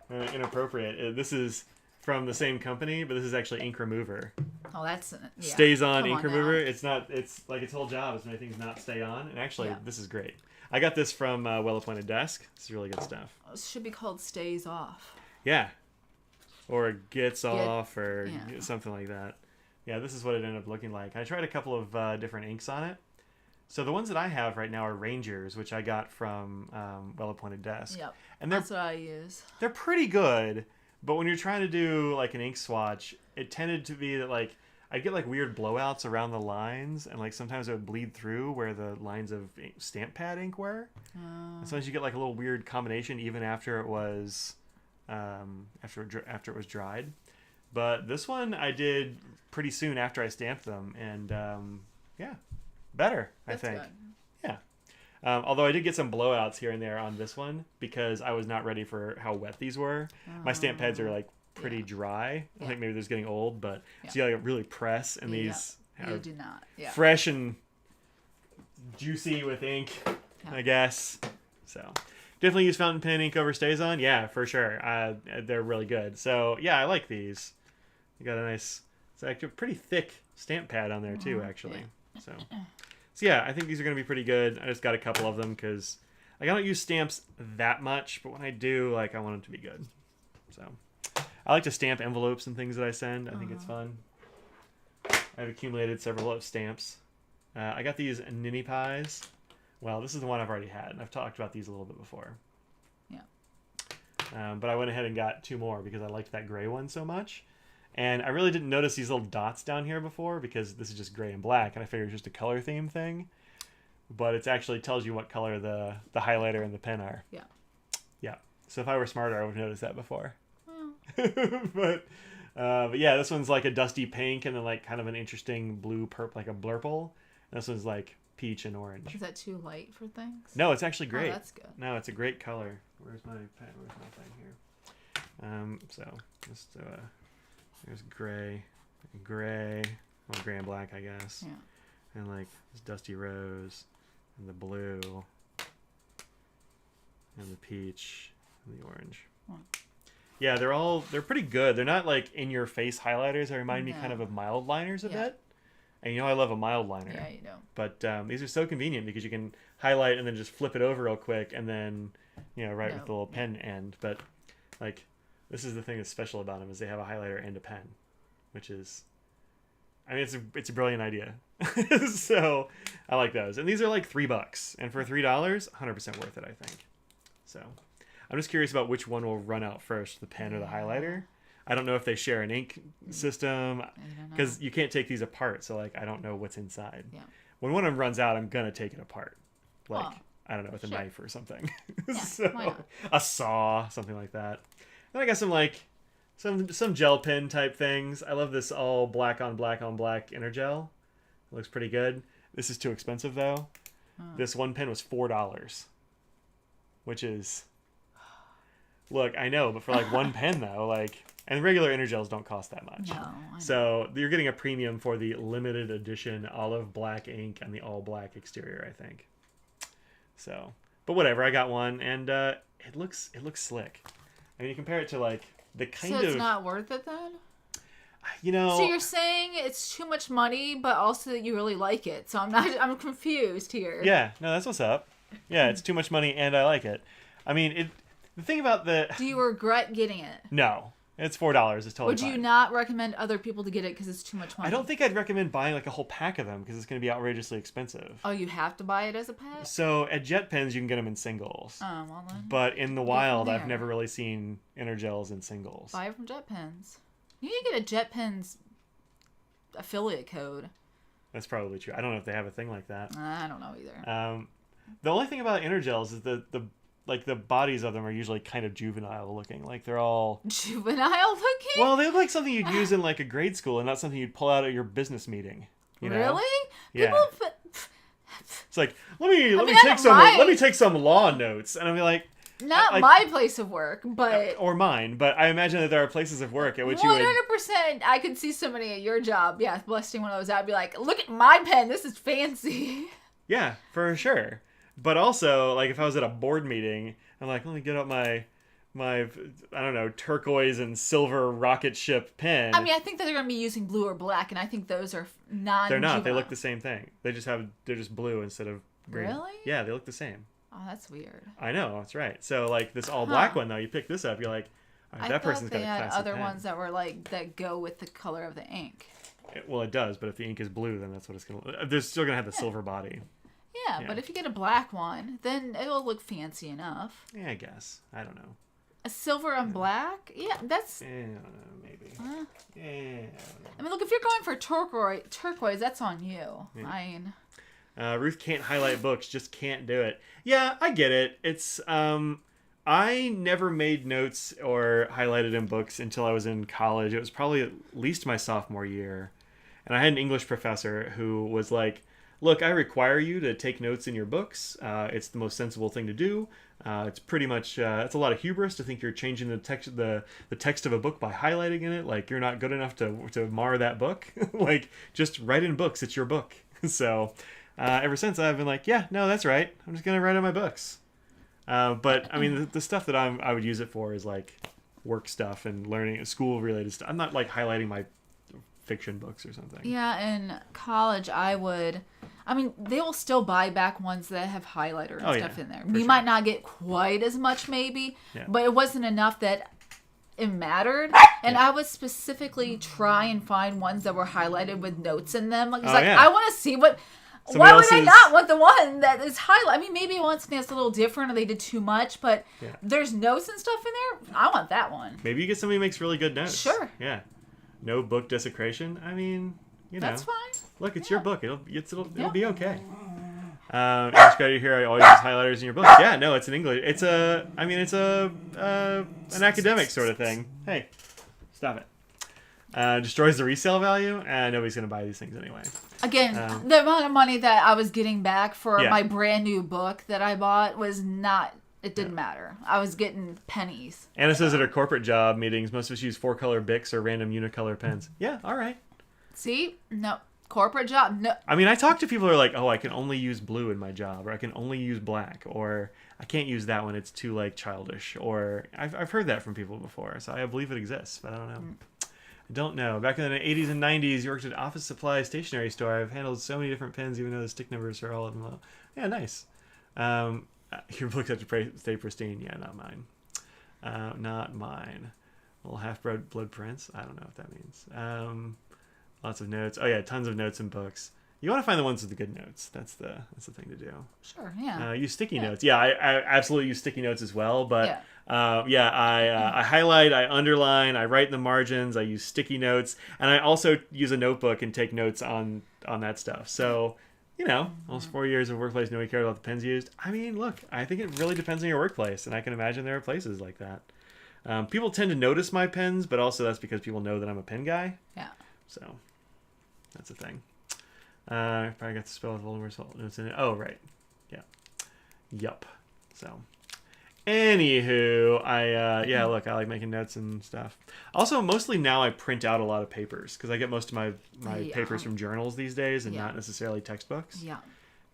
inappropriate. This is from the same company, but this is actually ink remover. Oh, that's Stays on Come ink on remover. now. It's not. It's like its whole job is to make things not stay on. And actually, this is great. I got this from Well Appointed Desk. This is really good stuff. It should be called Stays Off. Yeah. Or gets off or something like that. Yeah, this is what it ended up looking like. I tried a couple of different inks on it. So the ones that I have right now are Rangers, which I got from Well Appointed Desk. Yep. And that's what I use. They're pretty good, but when you're trying to do like an ink swatch, it tended to be that like I'd get like weird blowouts around the lines, and like sometimes it would bleed through where the lines of stamp pad ink were. And sometimes you get like a little weird combination even after it was after it was dried. But this one I did pretty soon after I stamped them, and better. That's I think. Good. Yeah. Although I did get some blowouts here and there on this one because I was not ready for how wet these were. My stamp pads are like pretty dry. I think maybe they're just getting old, but see how I really press, and these you do not. Yeah. Fresh and juicy with ink, I guess. So definitely use fountain pen ink over Stays On. Yeah, for sure. They're really good. So yeah, I like these. You got a nice, it's like a pretty thick stamp pad on there too, actually. So yeah, I think these are going to be pretty good. I just got a couple of them because like I don't use stamps that much, but when I do, like I want them to be good. So I like to stamp envelopes and things that I send. I think it's fun. I've accumulated several of stamps. I got these Ninny Pies. Well, this is the one I've already had, and I've talked about these a little bit before. Yeah. But I went ahead and got two more because I liked that gray one so much. And I really didn't notice these little dots down here before because this is just gray and black, and I figured it was just a color theme thing. But it actually tells you what color the highlighter and the pen are. Yeah. Yeah. So if I were smarter, I would have noticed that before. But yeah, this one's like a dusty pink and then like kind of an interesting blue purple, like a blurple. And this one's like peach and orange. Is that too light for things? No, it's actually great. Oh, that's good. No, it's a great color. Where's my pen? Where's my thing here? So just there's gray, well, gray and black, I guess. Yeah. And like this dusty rose, and the blue, and the peach, and the orange. Yeah, they're pretty good. They're not like in your face highlighters. They remind me kind of mild liners a bit. And I love a mild liner. Yeah, you do. But these are so convenient because you can highlight and then just flip it over real quick and then, right with the little pen end. But like This is the thing that's special about them is they have a highlighter and a pen, which is, I mean, it's a brilliant idea. So I like those. And these are like $3. And for $3, 100% worth it, I think. So I'm just curious about which one will run out first, the pen or the highlighter. I don't know if they share an ink system because you can't take these apart. So like, I don't know what's inside. Yeah. When one of them runs out, I'm going to take it apart. Like, Well, I don't know, with a knife or something. Yeah, So why not? a saw, something like that. And I got some like some gel pen type things. I love this all black on black on black inner gel. It looks pretty good. This is too expensive though. This one pen was $4, which is, look, I know, but for like one pen though, like, and regular inner gels don't cost that much. No, I know. So you're getting a premium for the limited edition olive black ink and the all black exterior, I think. So, but whatever, I got one, and it looks slick. I mean, you compare it to like the kind of. So it's not worth it then? You know. So you're saying it's too much money, but also that you really like it. So I'm confused here. Yeah, no, that's what's up. Yeah, it's too much money, and I like it. I mean, the thing about the. Do you regret getting it? No, it's $4. It's totally. Would you fine. not recommend other people to get it because it's too much money? I don't think I'd recommend buying like a whole pack of them because it's going to be outrageously expensive. Oh, you have to buy it as a pack? So at Jet Pens, you can get them in singles. Oh, well then. But in the wild, I've there. never really seen inner gels in singles. Buy it from Jet Pens. You need to get a Jet Pens affiliate code. That's probably true. I don't know if they have a thing like that. I don't know either. The only thing about inner gels is the bodies of them are usually kind of juvenile looking. Like they're all Juvenile looking? well, they look like something you'd use in like a grade school and not something you'd pull out at your business meeting. You know? Really? Yeah. People. It's like let me I take some law notes, and I'll be like. Not my place of work, but Or mine, but I imagine that there are places of work at which you would. 100%. I could see somebody at your job, busting one of those out, be like, "Look at my pen. This is fancy." Yeah, for sure. But also, like, if I was at a board meeting, I'm like, let me get out my I don't know, turquoise and silver rocket ship pen. I mean, I think that they're going to be using blue or black, and I think those are non. They're not. They look the same thing. They're just blue instead of green. Really? Yeah, they look the same. Oh, that's weird. I know, that's right. So, like, this all black one, though, you pick this up, you're like, all right, that person's got a classy pen. I thought they had other ones that were like that go with the color of the ink. Well, it does, but if the ink is blue, then that's what it's going to look. They're still going to have the silver body. Yeah, but if you get a black one, then it'll look fancy enough. Yeah, I guess. I don't know. A silver and black? Yeah, that's... I don't know, maybe. Yeah, I don't know. I mean, look, if you're going for turquoise, that's on you. Yeah. I mean... Ruth can't highlight books, just can't do it. Yeah, I get it. It's I never made notes or highlighted in books until I was in college. It was probably at least my sophomore year. And I had an English professor who was like, look, I require you to take notes in your books. It's the most sensible thing to do. It's pretty much, it's a lot of hubris to think you're changing the text of a book by highlighting in it. Like, you're not good enough to mar that book. Like, just write in books. It's your book. So... ever since I've been like, yeah, no, that's right. I'm just going to write in my books. But I mean, the stuff that I would use it for is like work stuff and learning school related stuff. I'm not like highlighting my fiction books or something. Yeah, in college, they will still buy back ones that have highlighter and stuff in there. You might not get quite as much maybe, but it wasn't enough that it mattered. And I would specifically try and find ones that were highlighted with notes in them. Like, I want to see what... Why would I not want the one that is highlighted? I mean, maybe I want something that's a little different or they did too much, but there's notes and stuff in there. I want that one. Maybe you get somebody who makes really good notes. Sure. Yeah. No book desecration. I mean, you know. That's fine. Look, it's your book. It'll be okay. It's great to hear I always use highlighters in your book. Yeah, no, it's in English. It's an academic sort of thing. Hey, stop it. Destroys the resale value, and nobody's going to buy these things anyway. Again, the amount of money that I was getting back for my brand new book that I bought was not, it didn't matter. I was getting pennies. Anna says at her corporate job meetings, most of us use 4-color Bics or random unicolor pens. Yeah, all right. See? No. Corporate job? No. I mean, I talk to people who are like, oh, I can only use blue in my job, or I can only use black, or I can't use that one, it's too, like, childish, or I've heard that from people before, so I believe it exists, but I don't know. I don't know. Back in the 80s and 90s, you worked at Office Supply Stationery store. I've handled so many different pens, even though the stick numbers are all of them low. Yeah, nice. Your books have to stay pristine. Yeah, not mine. Not mine. Little half-blood prince. I don't know what that means. Lots of notes. Oh yeah, tons of notes and books. You want to find the ones with the good notes. That's the thing to do. Sure, yeah. Use sticky notes. Yeah, I absolutely use sticky notes as well. But Yeah. I highlight, I underline, I write in the margins. I use sticky notes, and I also use a notebook and take notes on that stuff. So, almost 4 years of workplace, nobody cared about the pens used. I mean, look, I think it really depends on your workplace, and I can imagine there are places like that. People tend to notice my pens, but also that's because people know that I'm a pen guy. Yeah. So, that's a thing. Probably got the spell of Voldemort's notes in it. Oh, right. Yeah. Yup. So, anywho, look, I like making notes and stuff. Also, mostly now I print out a lot of papers because I get most of my papers from journals these days and not necessarily textbooks. Yeah.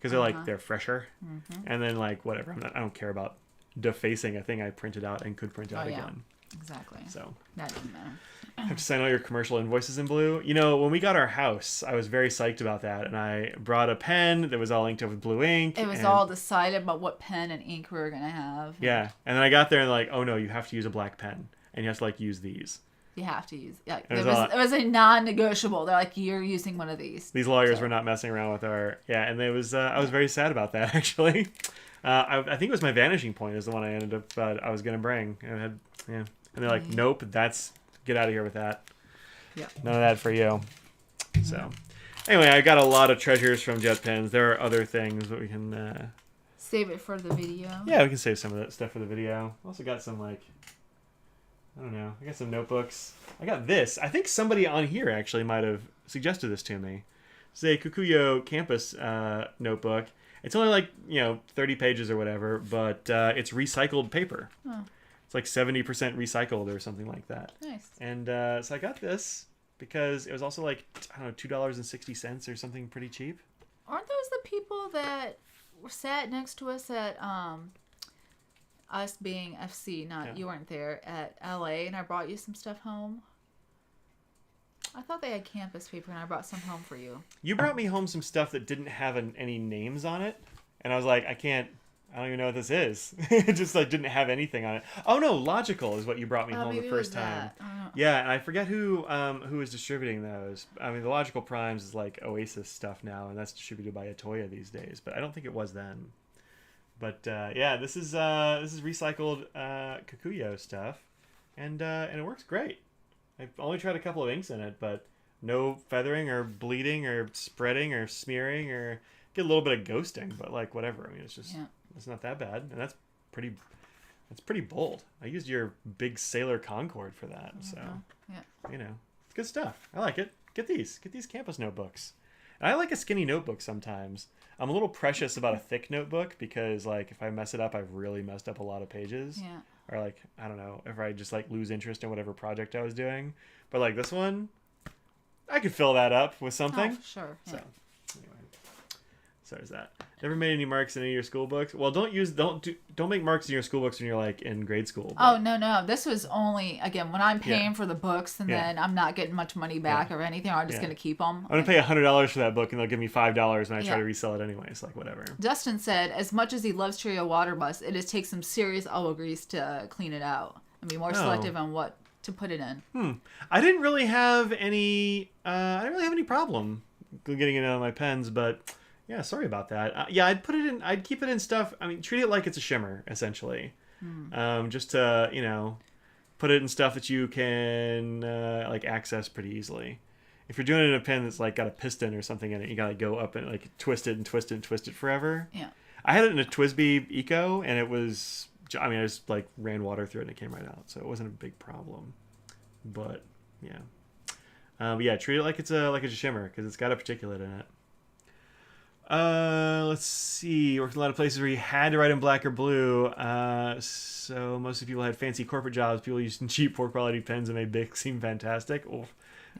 Because they're fresher. Mm-hmm. And then, whatever. I don't care about defacing a thing I printed out and could print out again. Exactly. So that doesn't matter. Have to sign all your commercial invoices in blue. When we got our house, I was very psyched about that, and I brought a pen that was all inked up with blue ink. It was all decided about what pen and ink we were gonna have. Yeah, and then I got there and oh no, you have to use a black pen, and you have to use these. You have to use. Yeah, it was a non-negotiable. They're you're using one of these. These lawyers were not messing around with our and it was. I was very sad about that actually. I think it was my vanishing point is the one I ended up. I was gonna bring. And they're nope, get out of here with that. Yeah. None of that for you. So, anyway, I got a lot of treasures from jet pens. There are other things that we can save it for the video. Yeah, we can save some of that stuff for the video. I also got some I don't know. I got some notebooks. I got this. I think somebody on here actually might have suggested this to me. It's a Kikuyo campus notebook. It's only 30 pages or whatever, but it's recycled paper. Oh. It's 70% recycled or something like that. Nice. And so I got this because it was also $2.60 or something pretty cheap. Aren't those the people that sat next to us at us being FC? You weren't there at LA, and I brought you some stuff home. I thought they had campus paper, and I brought some home for you. You brought me home some stuff that didn't have any names on it, and I was like, I don't even know what this is. It just didn't have anything on it. Oh no, Logical is what you brought me home the first time. Yeah, and I forget who is distributing those. I mean, the Logical Primes is Oasis stuff now, and that's distributed by Atoya these days. But I don't think it was then. But this is recycled Kikuyo stuff, and it works great. I've only tried a couple of inks in it, but no feathering or bleeding or spreading or smearing or get a little bit of ghosting, but whatever. I mean, it's just. Yeah. It's not that bad, and that's pretty bold. I used your big Sailor Concord for that, so it's good stuff. I like it. Get these campus notebooks. And I like a skinny notebook sometimes. I'm a little precious about a thick notebook because if I mess it up, I've really messed up a lot of pages. Yeah. Or I don't know, if I just lose interest in whatever project I was doing. But this one, I could fill that up with something. Oh, sure. Yeah. So anyway. So there's that. Never made any marks in any of your school books? Well, don't make marks in your school books when you're in grade school. But... Oh, no. This was only, again, when I'm paying for the books and then I'm not getting much money back or anything, I'm just going to keep them. I'm going to pay $100 for that book and they'll give me $5 when I try to resell it anyway. It's whatever. Dustin said, as much as he loves Cheerio Water Bus, it just takes some serious elbow grease to clean it out and be more selective on what to put it in. I didn't really have any problem getting it out of my pens, but... Yeah, sorry about that. I'd put it in. I'd keep it in stuff. I mean, treat it like it's a shimmer, essentially. Just to put it in stuff that you can access pretty easily. If you're doing it in a pen that's got a piston or something in it, you gotta go up and twist it and twist it and twist it forever. Yeah. I had it in a TWSBI Eco, and it was. I mean, I just ran water through it and it came right out, so it wasn't a big problem. But yeah. Treat it like it's a shimmer because it's got a particulate in it. Let's see. Worked in a lot of places where you had to write in black or blue. So most of the people had fancy corporate jobs. People using cheap, poor quality pens and made Bic seem fantastic. Oh,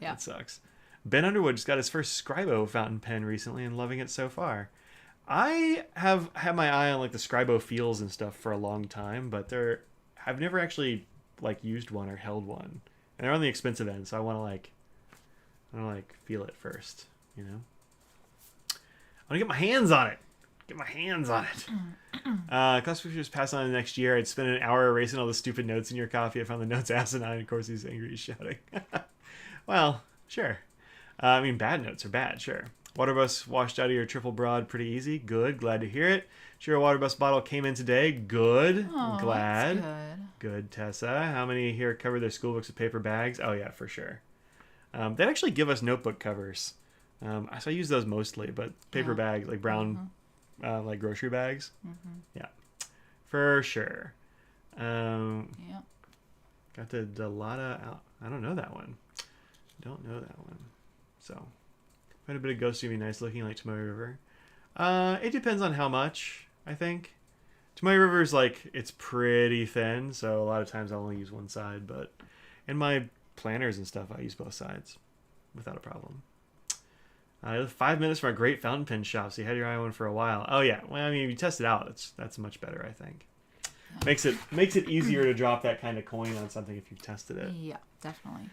yeah. That sucks. Ben Underwood just got his first Scribo fountain pen recently and loving it so far. I have had my eye on the Scribo feels and stuff for a long time, but I've never actually used one or held one, and they're on the expensive end. So I want to feel it first, I want to get my hands on it. get my hands on it. Class pictures pass on the next year. I'd spend an hour erasing all the stupid notes in your coffee. I found the notes asinine. Of course, he's angry. He's shouting. Well, sure. I mean, bad notes are bad, sure. Water bus washed out of your triple broad pretty easy. Good. Glad to hear it. Sure, a water bus bottle came in today. Good. Oh, Glad. that's Good, Tessa. How many here cover their school books with paper bags? Oh, yeah, for sure. They actually give us notebook covers. So I use those mostly, but paper bag, like brown, like grocery bags. Yeah, for sure. Yeah. Got the Delata out. I don't know that one. Don't know that one. So, quite a bit of Ghost would be nice looking, like Tomoe River. It depends on how much, I think. Tomoe River is like, it's pretty thin, so a lot of times I'll only use one side, but in my planners and stuff, I use both sides without a problem. 5 minutes from a great fountain pen shop, so you had your eye on one for a while. Oh yeah, well I mean, if you test it out, that's much better, I think. Yeah. Makes it easier to drop that kind of coin on something if you've tested it. Yeah, definitely.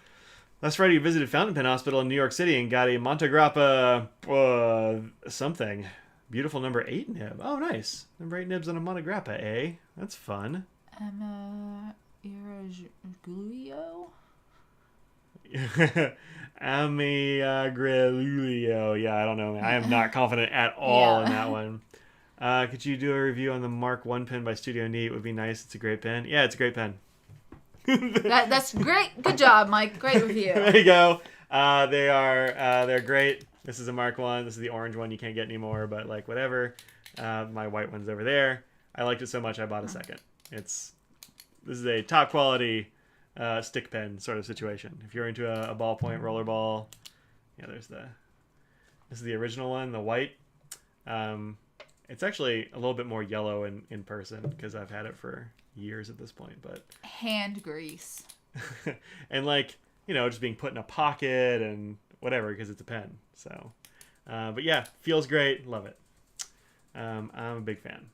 Last Friday, you visited Fountain Pen Hospital in New York City and got a Montegrappa something. Beautiful number 8 nib. Oh, nice. Number 8 nibs on a Montegrappa, eh? That's fun. Iraglio? Amigrelulio. Yeah, I don't know. I am not confident at all in that one. Could you do a review on the Mark 1 pen by Studio Neat? It would be nice. It's a great pen. Yeah, it's a great pen. That's great. Good job, Mike. Great review. There you go. They're great. This is a Mark 1. This is the orange one. You can't get anymore, but like whatever. My white one's over there. I liked it so much I bought a second. This is a top quality stick pen sort of situation. If you're into a ballpoint roller ball, yeah, this is the original one, the white. It's actually a little bit more yellow in person because I've had it for years at this point, but hand grease. And like, just being put in a pocket and whatever because it's a pen. So, but yeah, feels great. Love it. I'm a big fan.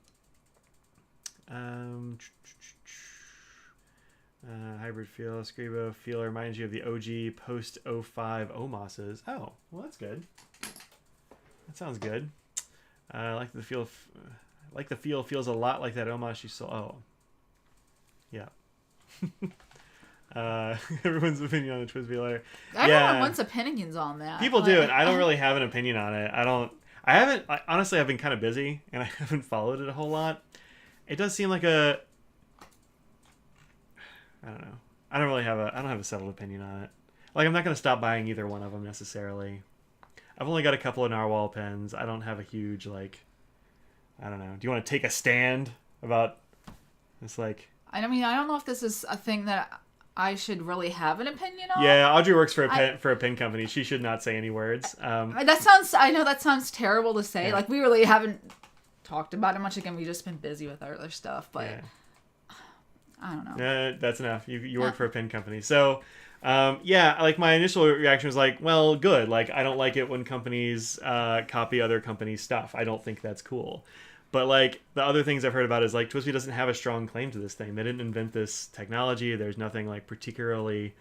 Hybrid feel, Scribo feel reminds you of the OG post 05 OMOSs. Oh, well, that's good. That sounds good. I like the feel. Like the feel feels a lot like that OMOS you saw. Oh, yeah. Everyone's opinion on the Twisby letter. Everyone wants opinions on that. People do, and I don't really have an opinion on it. Honestly, I've been kind of busy, and I haven't followed it a whole lot. It does seem like I don't know. I don't have a settled opinion on it. Like, I'm not going to stop buying either one of them necessarily. I've only got a couple of narwhal pens. I don't have a huge, like, I don't know. Do you want to take a stand about this, like... I mean, I don't know if this is a thing that I should really have an opinion on. Yeah, Audrey works for a pen company. She should not say any words. I know that sounds terrible to say. Yeah. Like, we really haven't talked about it much. Again, we've just been busy with our other stuff, but... Yeah. I don't know. That's enough. You work for a pen company. So, like my initial reaction was like, well, good. Like, I don't like it when companies copy other companies' stuff. I don't think that's cool. But like the other things I've heard about is like Twisby doesn't have a strong claim to this thing. They didn't invent this technology. There's nothing like particularly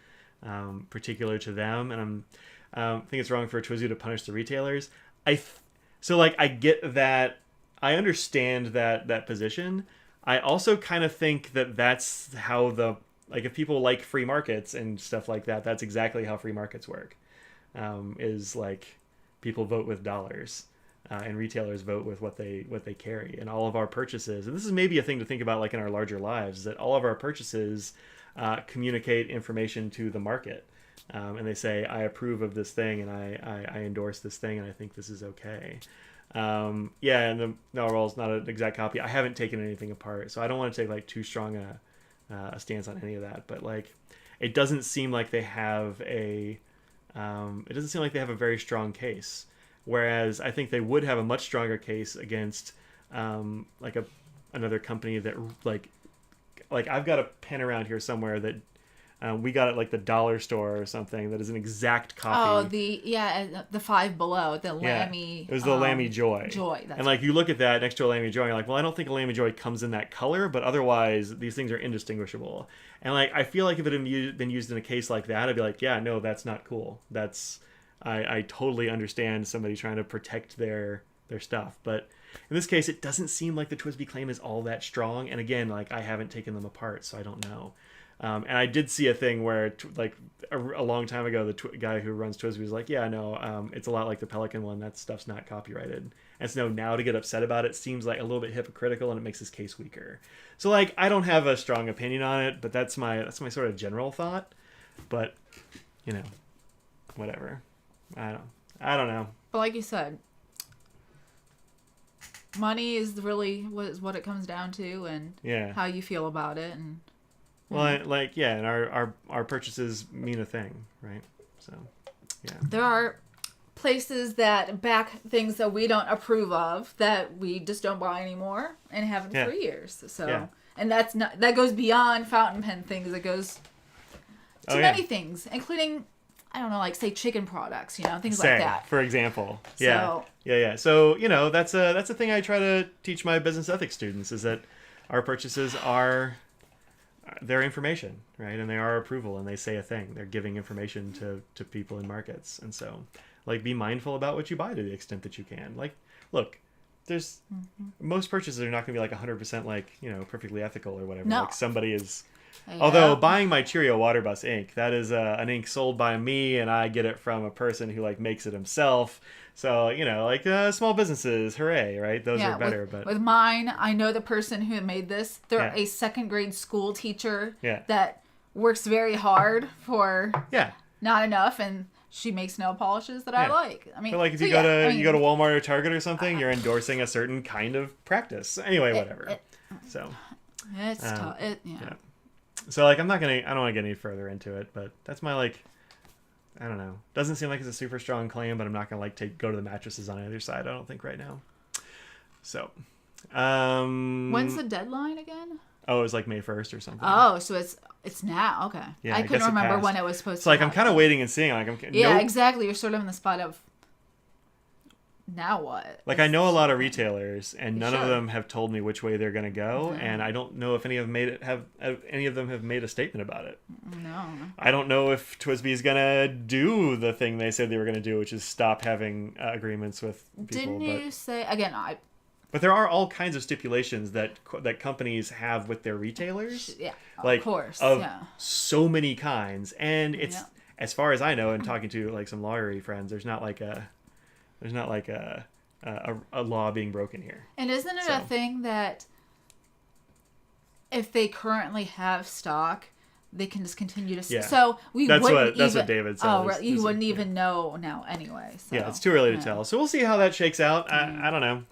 particular to them. And I think it's wrong for Twisby to punish the retailers. I get that. I understand that position. I also kind of think that that's how if people like free markets and stuff like that, that's exactly how free markets work. Is like people vote with dollars and retailers vote with what they carry. And all of our purchases, and this is maybe a thing to think about like in our larger lives, is that all of our purchases communicate information to the market. And they say, I approve of this thing and I endorse this thing and I think this is okay. And the narwhal's not an exact copy. I haven't taken anything apart, so I don't want to take like too strong a stance on any of that. But like, it doesn't seem like they have a very strong case. Whereas I think they would have a much stronger case against another company that like I've got a pen around here somewhere that. We got it like the dollar store or something that is an exact copy. Oh, the Five Below, the Lamy. It was the Lamy Joy. That's and like you look at that next to a Lamy Joy, and you're like, well, I don't think a Lamy Joy comes in that color, but otherwise these things are indistinguishable. And like I feel like if it had been used in a case like that, I'd be like, yeah, no, that's not cool. I totally understand somebody trying to protect their their stuff. But in this case, it doesn't seem like the TWSBI claim is all that strong. And again, like I haven't taken them apart, so I don't know. And I did see a thing where, like, a long time ago, the guy who runs TWSBI was like, yeah, no, it's a lot like the Pelican one. That stuff's not copyrighted. And so now to get upset about it seems like a little bit hypocritical, and it makes his case weaker. So, like, I don't have a strong opinion on it, but that's my sort of general thought. But, you know, whatever. I don't know. But like you said, money is really what it comes down to, and how you feel about it, and. Well, and our purchases mean a thing, right? So, yeah. There are places that back things that we don't approve of that we just don't buy anymore and haven't for years. So, and that goes beyond fountain pen things. It goes to many things, including, I don't know, like say chicken products, things like that. For example. Yeah. So, that's a thing I try to teach my business ethics students, is that our purchases are their information, right? And they are approval, and they say a thing. They're giving information to people in markets. And so, like, be mindful about what you buy to the extent that you can. Like, look, there's most purchases are not going to be like 100% like, perfectly ethical or whatever. No. Like somebody is... Although buying my Cheerio water bus ink, that is an ink sold by me, and I get it from a person who like makes it himself. So, like small businesses, hooray, right? Those are better. But with mine, I know the person who made this. They're a second grade school teacher that works very hard for not enough, and she makes nail polishes that I like. I mean, but like if you go to Walmart or Target or something, you're endorsing a certain kind of practice. Anyway, whatever. So it's tough. So like I don't want to get any further into it, but that's my I don't know. Doesn't seem like it's a super strong claim, but I'm not gonna go to the mattresses on either side. I don't think right now. So, when's the deadline again? Oh, it was like May 1st or something. Oh, so it's now. Okay. Yeah, I couldn't remember when it was supposed to. It's like I'm kind of waiting and seeing. Exactly. You're sort of in the spot of. Now what? Like I know a lot of retailers, and none of them have told me which way they're going to go, and I don't know if any of them have made a statement about it. No. I don't know if TWSBI is going to do the thing they said they were going to do, which is stop having agreements with people. Didn't you say again? But there are all kinds of stipulations that companies have with their retailers. Yeah, like, of course. So many kinds, and it's as far as I know, and talking to like some lawyery friends, there's not like a law being broken here. And isn't it a thing that if they currently have stock, they can just continue to... Yeah. So that's what David said. Oh, right. You wouldn't even know now anyway. So, yeah, it's too early to tell. So we'll see how that shakes out. I don't know.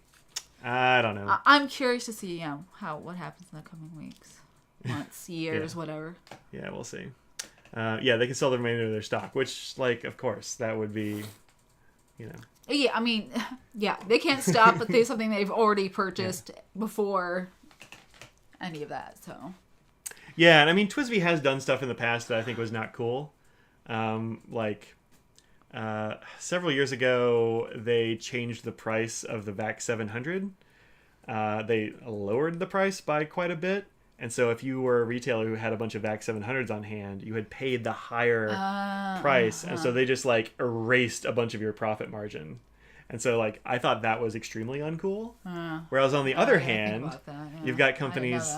I'm curious to see what happens in the coming weeks, months, years, whatever. Yeah, we'll see. They can sell the remainder of their stock, which, like, of course, that would be, Yeah, I mean, they can't stop but there's something they've already purchased before any of that, so. Yeah, and I mean, TWSBI has done stuff in the past that I think was not cool. Several years ago, they changed the price of the VAC 700. They lowered the price by quite a bit. And so if you were a retailer who had a bunch of VAC 700s on hand, you had paid the higher price. And so they just erased a bunch of your profit margin. And so I thought that was extremely uncool. Whereas on the other hand, you've got companies.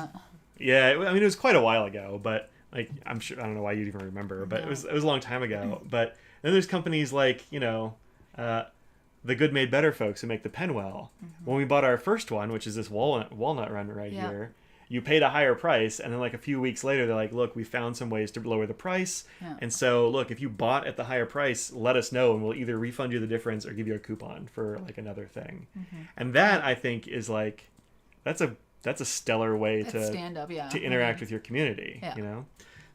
Yeah, I mean, it was quite a while ago, but I'm sure, I don't know why you'd even remember, but it was a long time ago. But then there's companies the Good Made Better folks who make the Penwell. When we bought our first one, which is this walnut run right here, you paid a higher price, and then a few weeks later, they're like, look, we found some ways to lower the price. Yeah. And so, look, if you bought at the higher price, let us know, and we'll either refund you the difference or give you a coupon for another thing. And that, I think, is that's a stellar way to interact with your community,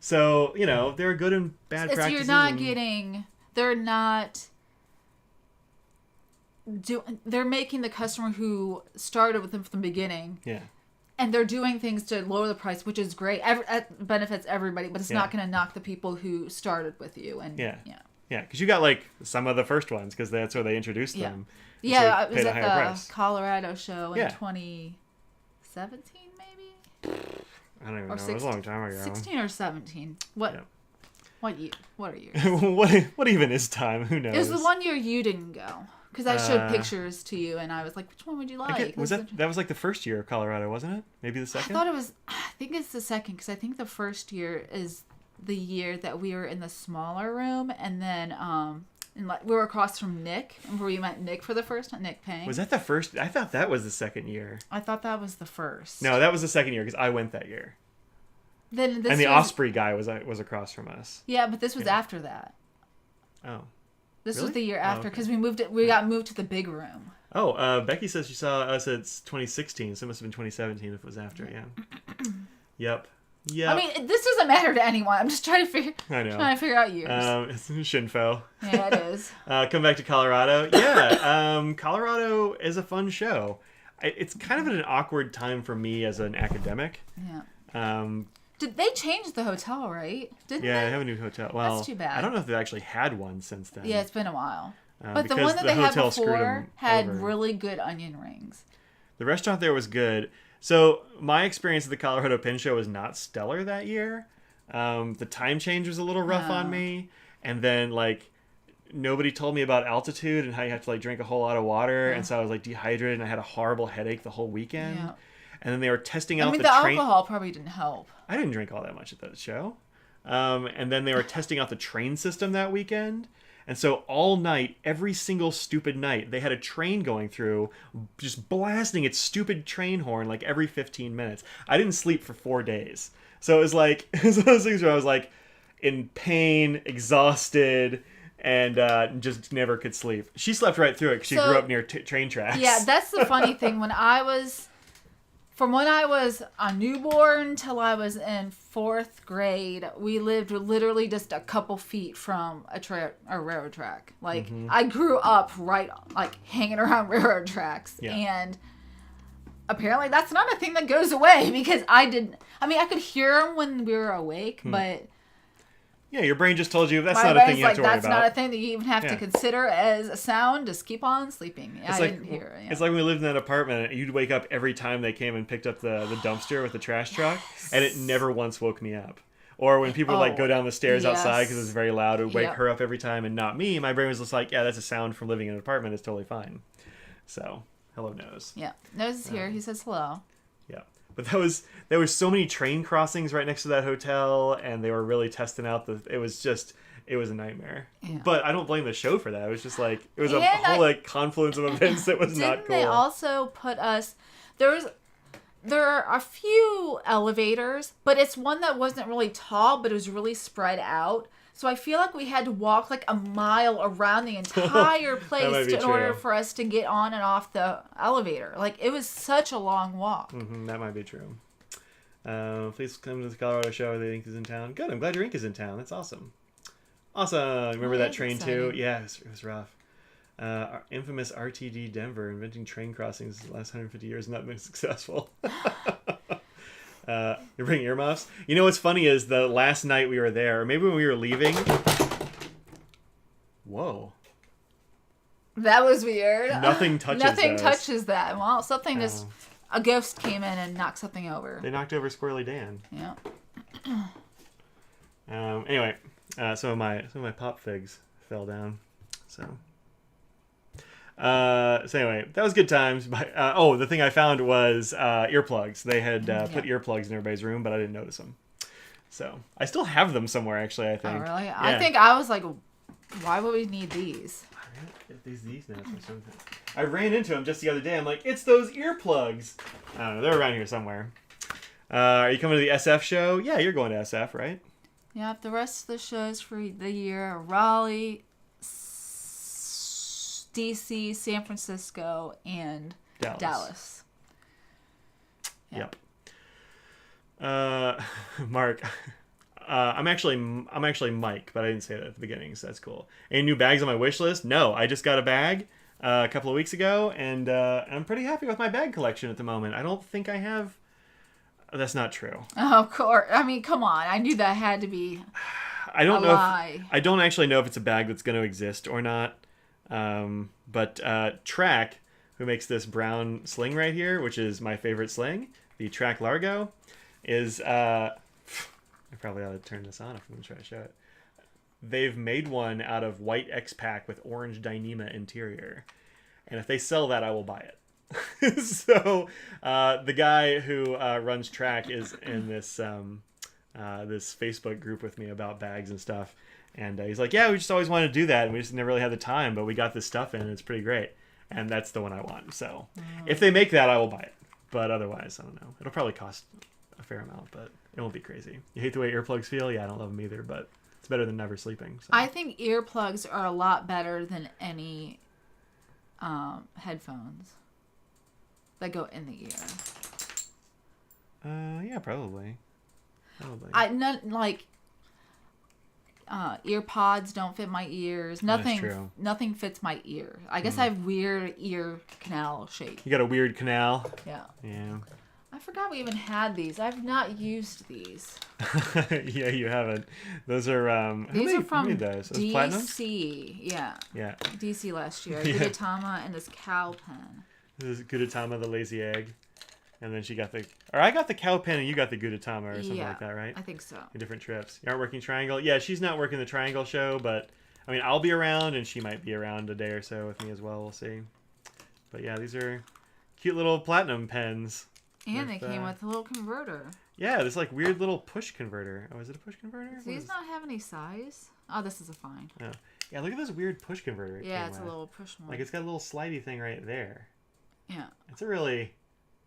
So, there are good and bad practices. They're making the customer who started with them from the beginning. Yeah. And they're doing things to lower the price, which is great. It benefits everybody, but it's not going to knock the people who started with you. And because you got some of the first ones, because that's where they introduced them. Yeah, it was at the Colorado show in 2017, maybe. I don't even know. It was a long time ago. 16 or 17. What? Yeah. What year? What are years? What even is time? Who knows? It was the one year you didn't go. Because I showed pictures to you, and I was like, "Which one would you like?" That was like the first year of Colorado, wasn't it? Maybe the second. I think it's the second, because I think the first year is the year that we were in the smaller room, and then we were across from Nick, and where we met Nick for the first time. Nick Payne. Was that the first? I thought that was the second year. I thought that was the first. No, that was the second year because I went that year. Then the Osprey guy was across from us. Yeah, but this was after that. Oh. This really? was the year after, because we got moved to the big room. Oh, Becky says she saw us at 2016, so it must have been 2017 if it was after, yeah. Yep. Yeah. I mean, this doesn't matter to anyone. I'm just trying to figure out years. It's Shinfo. Yeah, it is. Come back to Colorado. Yeah, Colorado is a fun show. It's kind of an awkward time for me as an academic. Yeah. Did they change the hotel, right? Didn't they? They have a new hotel. Well, that's too bad. I don't know if they've actually had one since then. Yeah, it's been a while. But the one that they had before had really good onion rings. The restaurant there was good. So my experience at the Colorado Pin Show was not stellar that year. The time change was a little rough on me. And then, like, nobody told me about altitude and how you have to, like, drink a whole lot of water. Yeah. And so I was, like, dehydrated and I had a horrible headache the whole weekend. Yeah. And then they were testing out the alcohol probably didn't help. I didn't drink all that much at that show. And then they were testing out the train system that weekend. And so all night, every single stupid night, they had a train going through, just blasting its stupid train horn like every 15 minutes. I didn't sleep for 4 days. So it was like, it was one of those things where I was like in pain, exhausted, and just never could sleep. She slept right through it because she grew up near train tracks. Yeah, that's the funny thing. From when I was a newborn till I was in 4th grade, we lived literally just a couple feet from a railroad track. Like, I grew up hanging around railroad tracks. Yeah. And apparently that's not a thing that goes away, because I could hear them when we were awake, but... Yeah, your brain just told you that's not a thing you have to worry about. That's not a thing that you even have to consider as a sound. Just keep on sleeping. I didn't hear it. Yeah. It's like when we lived in that apartment, you'd wake up every time they came and picked up the dumpster with the trash truck, and it never once woke me up. Or when people would go down the stairs outside because it was very loud, it would wake her up every time and not me. My brain was just like, yeah, that's a sound from living in an apartment. It's totally fine. So, hello, Nose. Yeah, Nose is here. He says hello. Yeah. But there was so many train crossings right next to that hotel, and they were really testing out it was a nightmare. Yeah. But I don't blame the show for that. It was just like, it was a whole confluence of events that was not cool. They also put us, there are a few elevators, but it's one that wasn't really tall, but it was really spread out. So I feel like we had to walk like a mile around the entire place in order for us to get on and off the elevator. Like, it was such a long walk. Mm-hmm, that might be true. Please come to the Colorado show. The ink is in town. Good. I'm glad your ink is in town. That's awesome. Awesome. Remember that train too? Yeah, it was rough. Our infamous RTD Denver, inventing train crossings the last 150 years, not been successful. You're bringing earmuffs? You know what's funny is the last night we were there, or maybe when we were leaving. Whoa. That was weird. Nothing touches that. Well, a ghost came in and knocked something over. They knocked over Squirrely Dan. Yeah. Anyway, some of my pop figs fell down. So anyway, that was good times. The thing I found was earplugs. They had put earplugs in everybody's room, but I didn't notice them. So I still have them somewhere, actually, I think. Oh, really? Yeah. I think I was like, why would we need these? These now or something. I ran into them just the other day. I'm like, it's those earplugs. I don't know. They're around here somewhere. Are you coming to the SF show? Yeah, you're going to SF, right? Yeah, the rest of the shows for the year are Raleigh, DC, San Francisco, and Dallas. Yep. Mark, I'm actually Mike, but I didn't say that at the beginning, so that's cool. Any new bags on my wish list? No, I just got a bag a couple of weeks ago, and I'm pretty happy with my bag collection at the moment. I don't think I have. That's not true. Oh, of course. I mean, come on. I knew that had to be. I don't know. I don't actually know if it's a bag that's going to exist or not. But Track, who makes this brown sling right here, which is my favorite sling, the Track Largo, is I probably ought to turn this on if I'm going to try to show it. they've made one out of white X-Pac with orange Dyneema interior. And if they sell that, I will buy it. So the guy who runs track is in this this Facebook group with me about bags and stuff. And he's like, yeah, we just always wanted to do that. And we just never really had the time, but we got this stuff in and it's pretty great. And that's the one I want. So if they make that, I will buy it. But otherwise, I don't know. It'll probably cost a fair amount, but it won't be crazy. You hate the way earplugs feel? Yeah, I don't love them either, but it's better than never sleeping. So. I think earplugs are a lot better than any headphones that go in the ear. Yeah, probably. Ear pods don't fit my ears. That's true. Nothing fits my ear. I guess I have weird ear canal shape. You got a weird canal. Yeah. Yeah. I forgot we even had these. I've not used these. Yeah, you haven't. Those are these are from DC. Yeah. Yeah. DC last year. Yeah. Gudetama and this cow pen. This is Gudetama, the lazy egg. And then I got the cow pen and you got the Gudetama or something like that, right? I think so. Different trips. You aren't working triangle? Yeah, she's not working the triangle show, but I mean, I'll be around and she might be around a day or so with me as well. We'll see. But yeah, these are cute little platinum pens. And they came with a little converter. Yeah, this like weird little push converter. Oh, is it a push converter? Do these not have any size? Oh, this is a fine. Oh. Yeah, look at this weird push converter. Yeah, it's a little push one. Like it's got a little slidey thing right there. Yeah. It's a really...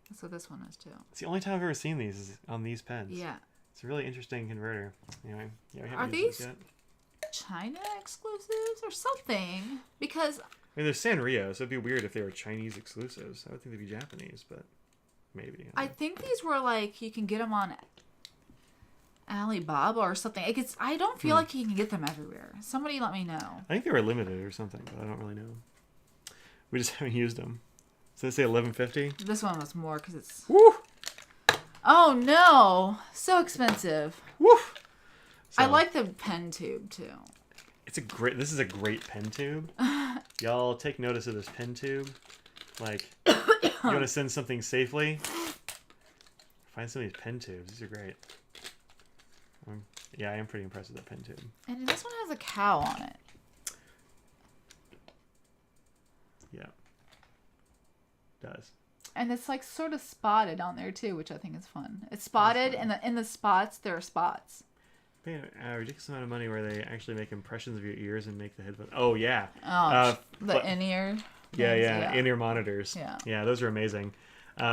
That's what this one is too. It's the only time I've ever seen these is on these pens. Yeah. It's a really interesting converter. Anyway, yeah, we haven't Are used these yet. China exclusives or something? Because I mean, they're Sanrio, so it'd be weird if they were Chinese exclusives. I would think they'd be Japanese, but maybe. I think these were like you can get them on Alibaba or something. I don't feel like you can get them everywhere. Somebody let me know. I think they were limited or something, but I don't really know. We just haven't used them. So they say $11.50. This one was more because it's. Woo! Oh no! So expensive. Woo! So, I like the pen tube too. This is a great pen tube. Y'all take notice of this pen tube. Like, you want to send something safely? Find some of these pen tubes. These are great. Yeah, I am pretty impressed with that pen tube. And this one has a cow on it. Yeah. Does. And it's like sort of spotted on there too, which I think is fun. It's spotted, and in the spots there are spots. Pay a ridiculous amount of money where they actually make impressions of your ears and make the headphones. Oh yeah. The in-ear. Yeah, in-ear monitors. Yeah. Yeah, those are amazing.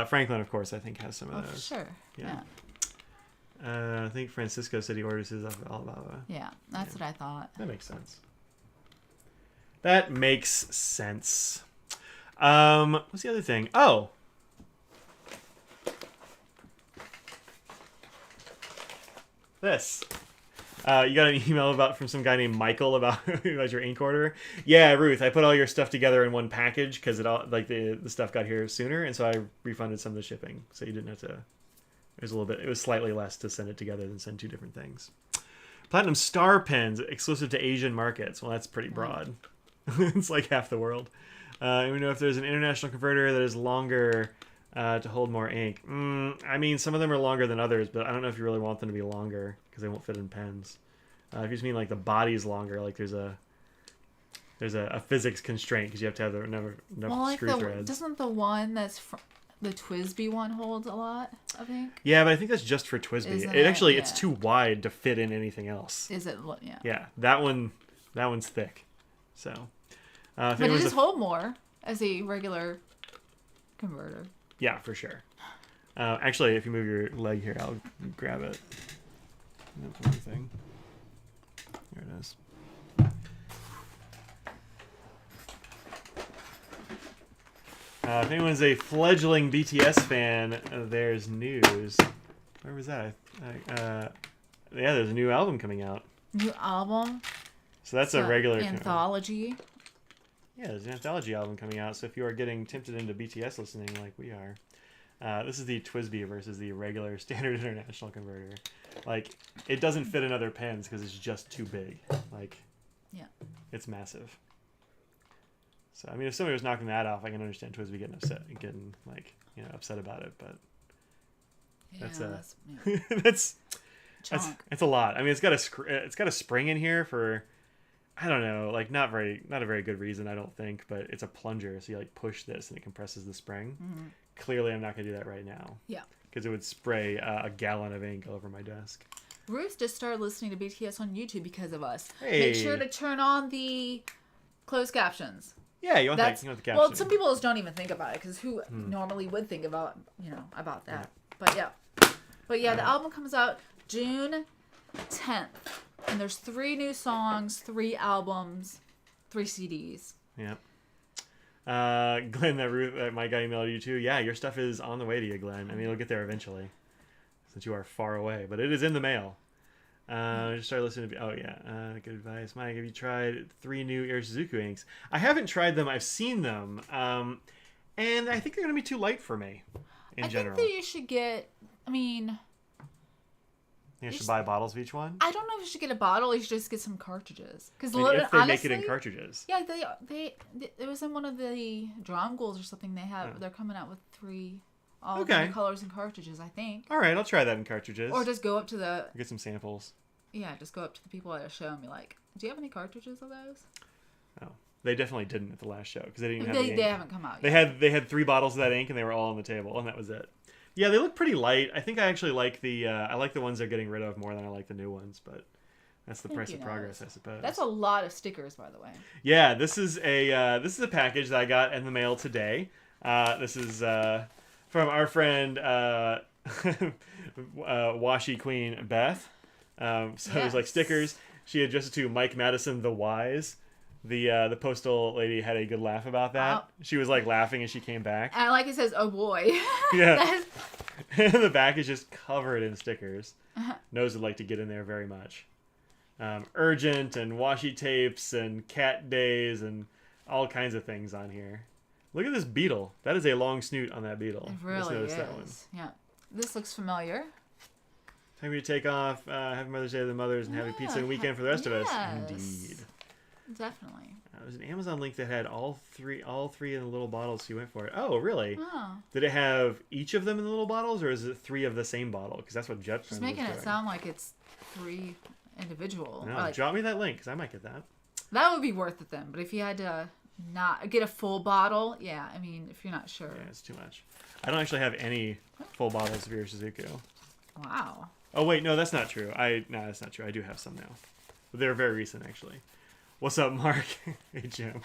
Franklin, of course, I think has some of those. Sure. Yeah. I think Francisco said he orders his off of Alibaba. Yeah, that's what I thought. That makes sense. That makes sense. What's the other thing? Oh. This. You got an email from some guy named Michael about your ink order. Yeah, Ruth, I put all your stuff together in one package because the stuff got here sooner, and so I refunded some of the shipping, so you didn't have to. It was slightly less to send it together than send two different things. Platinum Star pens exclusive to Asian markets. Well, that's pretty broad. It's like half the world. We know if there's an international converter that is longer to hold more ink. I mean, some of them are longer than others, but I don't know if you really want them to be longer because they won't fit in pens. If you just mean like the body's longer, like there's a physics constraint because you have to have enough screw threads. Doesn't the one that's the TWSBI one hold a lot, I think? Yeah, but I think that's just for TWSBI. It's too wide to fit in anything else. Is it? Yeah. Yeah, that one's thick. So. But it does hold more as a regular converter. Yeah, for sure. Actually, if you move your leg here, I'll grab it. That's one thing. There it is. If anyone's a fledgling BTS fan, there's news. Where was that? Yeah, there's a new album coming out. New album? So that's a regular anthology. Yeah, there's an anthology album coming out. So if you are getting tempted into BTS listening like we are, this is the TWSBI versus the regular standard international converter. Like, it doesn't fit in other pens because it's just too big. Like, yeah, it's massive. So I mean, if somebody was knocking that off, I can understand TWSBI getting upset about it. But that's that's a lot. I mean, it's got a spring in here for I don't know, like not a very good reason, I don't think, but it's a plunger, so you like push this and it compresses the spring. Mm-hmm. Clearly, I'm not gonna do that right now. Yeah. Because it would spray a gallon of ink all over my desk. Ruth just started listening to BTS on YouTube because of us. Hey. Make sure to turn on the closed captions. Yeah, you want the caption. Well, some people just don't even think about it because who normally would think about about that. Yeah. But yeah, the album comes out June 10th, and there's 3 new songs, 3 albums, 3 CDs. Yeah. Glenn, that my guy emailed you too. Yeah, your stuff is on the way to you, Glenn. I mean, it'll get there eventually, since you are far away, but it is in the mail. Just started listening to. Oh yeah, good advice, Mike. Have you tried 3 new Irisuzuku inks? I haven't tried them. I've seen them, and I think they're gonna be too light for me. In general, I think that you should get. I mean, you should buy bottles of each one. I don't know if you should get a bottle. Or you should just get some cartridges. Because if they make it in cartridges. Yeah, they it was in one of the drum goals or something. They have. They're coming out with 3. All different colors and cartridges, I think. All right, I'll try that in cartridges. Or just go up to the... Get some samples. Yeah, just go up to the people at a show and be like, do you have any cartridges of those? Oh, they definitely didn't at the last show because they didn't even have the ink. They haven't come out yet. They had 3 bottles of that ink and they were all on the table and that was it. Yeah, they look pretty light. I think I actually like the ones they're getting rid of more than I like the new ones, but that's the price of progress, I suppose. That's a lot of stickers, by the way. Yeah, this is a package that I got in the mail today. This is from our friend Washi Queen Beth. There's like stickers. She addressed it to Mike Madison the Wise. The postal lady had a good laugh about that. Wow. She was like laughing as she came back. I like it says, oh boy. Yeah. The back is just covered in stickers. Knows would like to get in there very much. Urgent and washi tapes and cat days and all kinds of things on here. Look at this beetle. That is a long snoot on that beetle. It really is. That one. Yeah. This looks familiar. Time for you to take off. Happy Mother's Day to the mothers and happy pizza and weekend for the rest of us. Indeed. Definitely. There's an Amazon link that had all three in the little bottles. You went for it. Oh, really? Oh. Did it have each of them in the little bottles, or is it 3 of the same bottle? Because that's what Jet. Just making it sound like it's 3 individual. No, drop me that link because I might get that. That would be worth it then. But if you had to not get a full bottle, yeah. I mean, if you're not sure. Yeah, it's too much. I don't actually have any full bottles of Irisuzuku. Wow. Oh wait, no, that's not true. That's not true. I do have some now. But they're very recent, actually. What's up, Mark? Hey, Jim.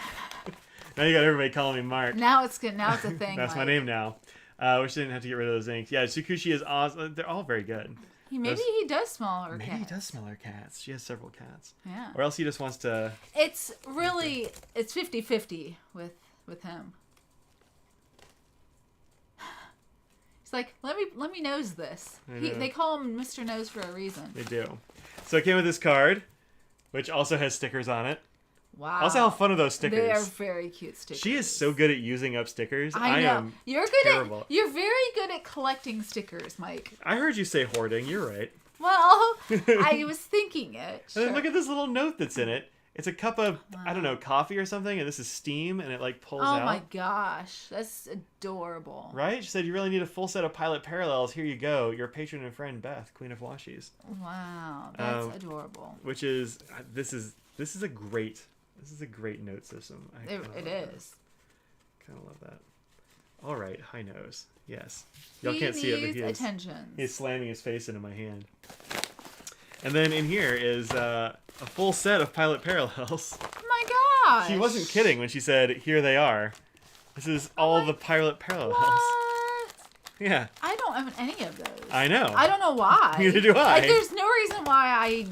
Now you got everybody calling me Mark. Now it's good. Now it's a thing. That's my name now. Wish I didn't have to get rid of those inks. Yeah, Tsukushi is awesome. They're all very good. Maybe he does smell her cats. Maybe he does smell her cats. She has several cats. Yeah. Or else he just wants to... It's 50-50 with him. He's like, let me nose this. They call him Mr. Nose for a reason. They do. So it came with this card, which also has stickers on it. Wow. Also, how fun are those stickers? They are very cute stickers. She is so good at using up stickers. I know. Am you're good you're very good at collecting stickers, Mike. I heard you say hoarding. You're right. Well, I was thinking it. Sure. And then look at this little note that's in it. It's a cup of, I don't know, coffee or something, and this is steam, and it like pulls out. Oh my gosh, that's adorable. Right? She said, you really need a full set of pilot parallels. Here you go. Your patron and friend, Beth, Queen of Washis. Wow, that's adorable. Which is, this is a great note system. It is. Kind of love that. All right, high nose. Yes. Y'all can't see it, but he's slamming his face into my hand. And then in here is a full set of pilot parallels. Oh my gosh! She wasn't kidding when she said, here they are. This is all the pilot parallels. What? Yeah. I don't have any of those. I know. I don't know why. Neither do I. Like, there's no reason why I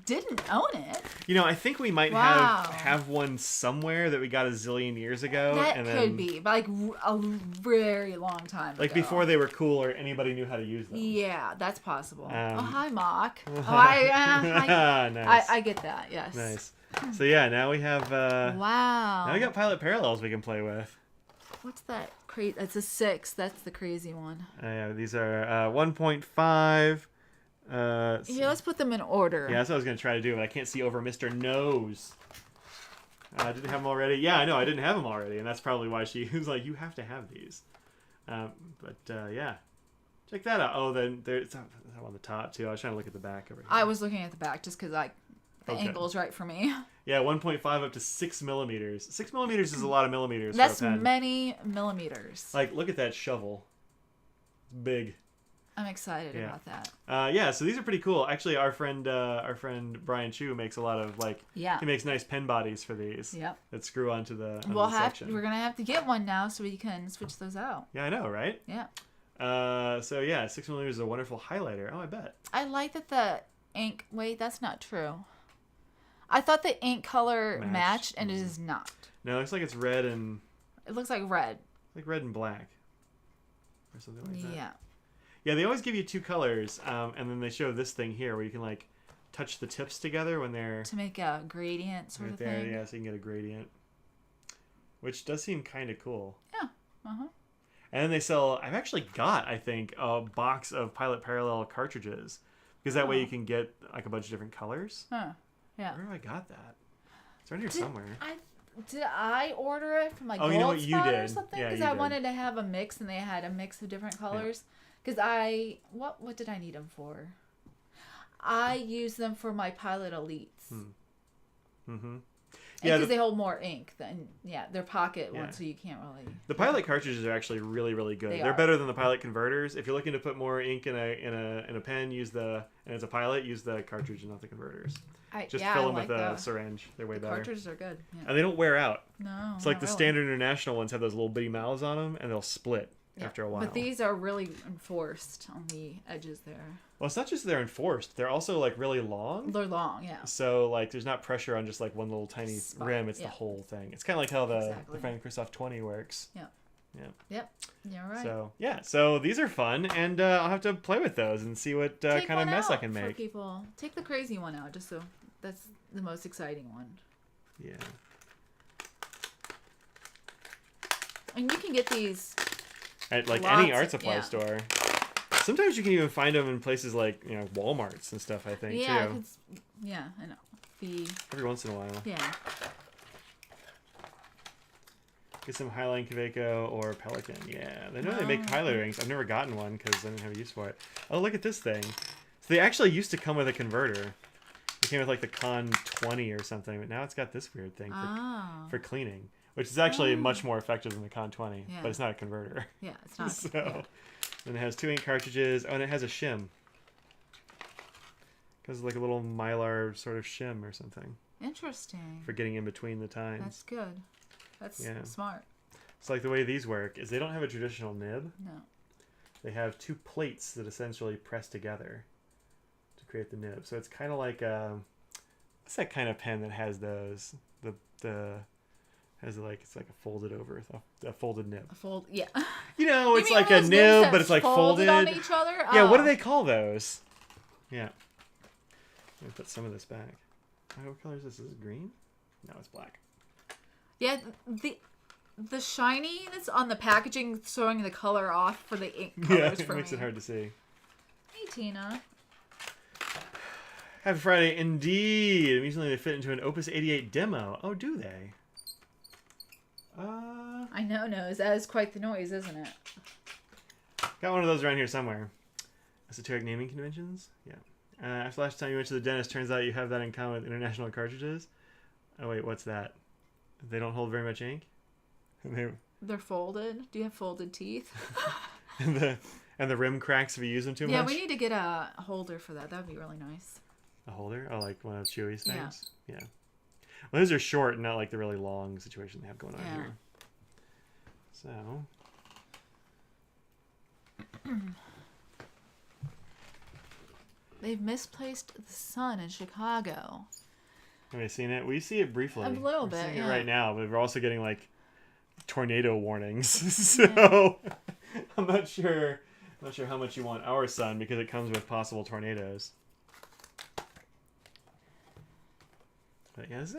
didn't own it. You know, I think we might have one somewhere that we got a zillion years ago. That could be, but like a very long time ago. Like before they were cool or anybody knew how to use them. Yeah, that's possible. Oh, hi, Mock. Oh, nice. I get that, yes. Nice. So yeah, now we have... wow. Now we got pilot parallels we can play with. What's that? That's a 6. That's the crazy one. Yeah, these are 1.5... Here, let's put them in order. Yeah, that's what I was going to try to do, but I can't see over Mr. Nose. I didn't have them already. Yeah, I know, I didn't have them already, and that's probably why she was like, you have to have these. Yeah. Check that out. Oh, then it's on the top, too. I was trying to look at the back over here. I was looking at the back just because I The angle's right for me. Yeah, 1.5 up to 6 millimeters. 6 millimeters is a lot of millimeters That's for a pen. many millimeters. Like, look at that shovel. Big. I'm excited about that. Yeah, so these are pretty cool. Actually, our friend Brian Chu makes a lot of he makes nice pen bodies for these. Yep. That screw onto the section. We're gonna have to get one now so we can switch those out. Yeah, I know, right? Yeah. So yeah, 6 millimeters is a wonderful highlighter. Oh, I bet. I like that the ink. Wait, that's not true. I thought the ink color matched, and it is not. No, it looks like it's red and. It looks like red. Like red and black. Or something like that. Yeah. Yeah, they always give you two colors, and then they show this thing here where you can like touch the tips together when they're to make a gradient sort of thing. Yeah, so you can get a gradient, which does seem kind of cool. Yeah. Uh-huh. And then they sell. I've actually got, I think, a box of Pilot Parallel cartridges because that way you can get like a bunch of different colors. Huh. Yeah. Where have I got that? It's around here somewhere. Did I order it from like Gold you know what? You Spot did. or something? Yeah, Because you I did. wanted to have a mix, and they had a mix of different colors. Because what did I need them for? I use them for my Pilot Elites. Mm-hmm. Yeah, because they hold more ink than they're pocket ones, so you can't really. The Pilot cartridges are actually really, really good. They're better than the Pilot converters. If you're looking to put more ink in a pen, and it's a Pilot, use the cartridge and not the converters. Just fill them with a syringe. They're way better. Cartridges are good. Yeah. And they don't wear out. No. It's like the standard international ones have those little bitty mouths on them, and they'll split after a while. But these are really enforced on the edges there. Well, it's not just they're enforced. They're also like really long. They're long, yeah. So like there's not pressure on just like one little tiny rim. It's the whole thing. It's kind of like how the Frank-Christoph 20 works. Yeah. Yeah. Yep. You're right. So yeah, so these are fun, and I'll have to play with those and see what kind of mess I can make. For people, take the crazy one out, just so that's the most exciting one. Yeah. And you can get these at like any art supply store. Sometimes you can even find them in places like Walmarts and stuff. I think too. Yeah, I know. Every once in a while. Yeah. Get some Highline Kaweco or Pelican. Yeah, they know they make highlighter inks. I've never gotten one because I didn't have a use for it. Oh, look at this thing. So they actually used to come with a converter. It came with like the Con 20 or something, but now it's got this weird thing for cleaning, which is actually much more effective than the Con 20, but it's not a converter. Yeah, it's not. So, and it has 2 ink cartridges. Oh, and it has a shim. Because like a little Mylar sort of shim or something. Interesting. For getting in between the tines. That's good. That's smart. So like the way these work is they don't have a traditional nib. No. They have 2 plates that essentially press together to create the nib. So it's kind of like what's that kind of pen that has those it's like a folded over a folded nib. It's like a nib, but it's like folded on each other. Yeah, what do they call those? Yeah. Let me put some of this back. Oh, what color is this? Is it green? No, it's black. Yeah, the shiny that's on the packaging throwing the color off for the ink colors it makes it hard to see. Hey, Tina. Happy Friday, indeed. Recently they fit into an Opus 88 demo. Oh, do they? I know, that is quite the noise, isn't it? Got one of those around here somewhere. Esoteric naming conventions? Yeah. After last time you went to the dentist, turns out you have that in common with international cartridges. Oh, wait, what's that? They don't hold very much ink? They're folded? Do you have folded teeth? and the rim cracks if you use them too much? Yeah, we need to get a holder for that. That would be really nice. A holder? Oh, like one of Chewy's things? Yeah. Well, those are short, not like the really long situation they have going on here. So. They've misplaced the sun in Chicago. Have you seen it? We see it briefly. A little we're bit, seeing it right now, but we're also getting like tornado warnings. So I'm not sure how much you want our sun because it comes with possible tornadoes. But yeah, this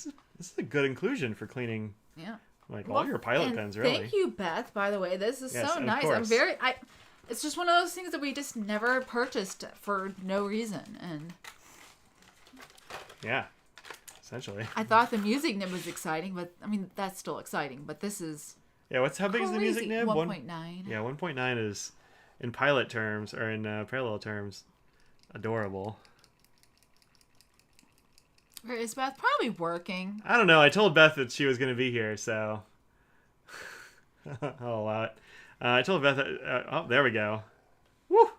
is a good inclusion for cleaning. Yeah. Like all your Pilot pens, really. Thank you, Beth. By the way, this is so nice. Course. It's just one of those things that we just never purchased for no reason, and. Yeah, essentially. I thought the music nib was exciting, but I mean that's still exciting. But this is. Yeah, how big is the music nib? 1.9. Yeah, 1.9 is, in Pilot terms or in parallel terms, adorable. Where is Beth? Probably working. I don't know. I told Beth that she was going to be here, so I'll allow it. I told Beth that, oh, there we go. Woo!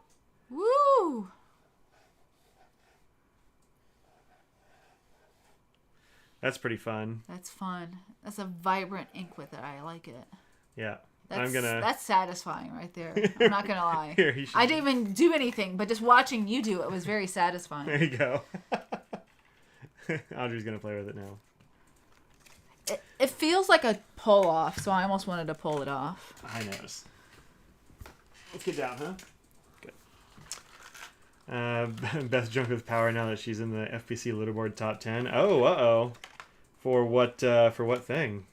Woo! That's pretty fun. That's fun. That's a vibrant ink with it. I like it. Yeah. That's satisfying right there. I'm not gonna lie. Here, I didn't even do anything, but just watching you do it was very satisfying. There you go. Audrey's gonna play with it now. It feels like a pull off, so I almost wanted to pull it off. High nose. Let's get down, huh? Good. Beth drunk with power now that she's in the FPC leaderboard top 10. Oh, uh-oh. For what thing?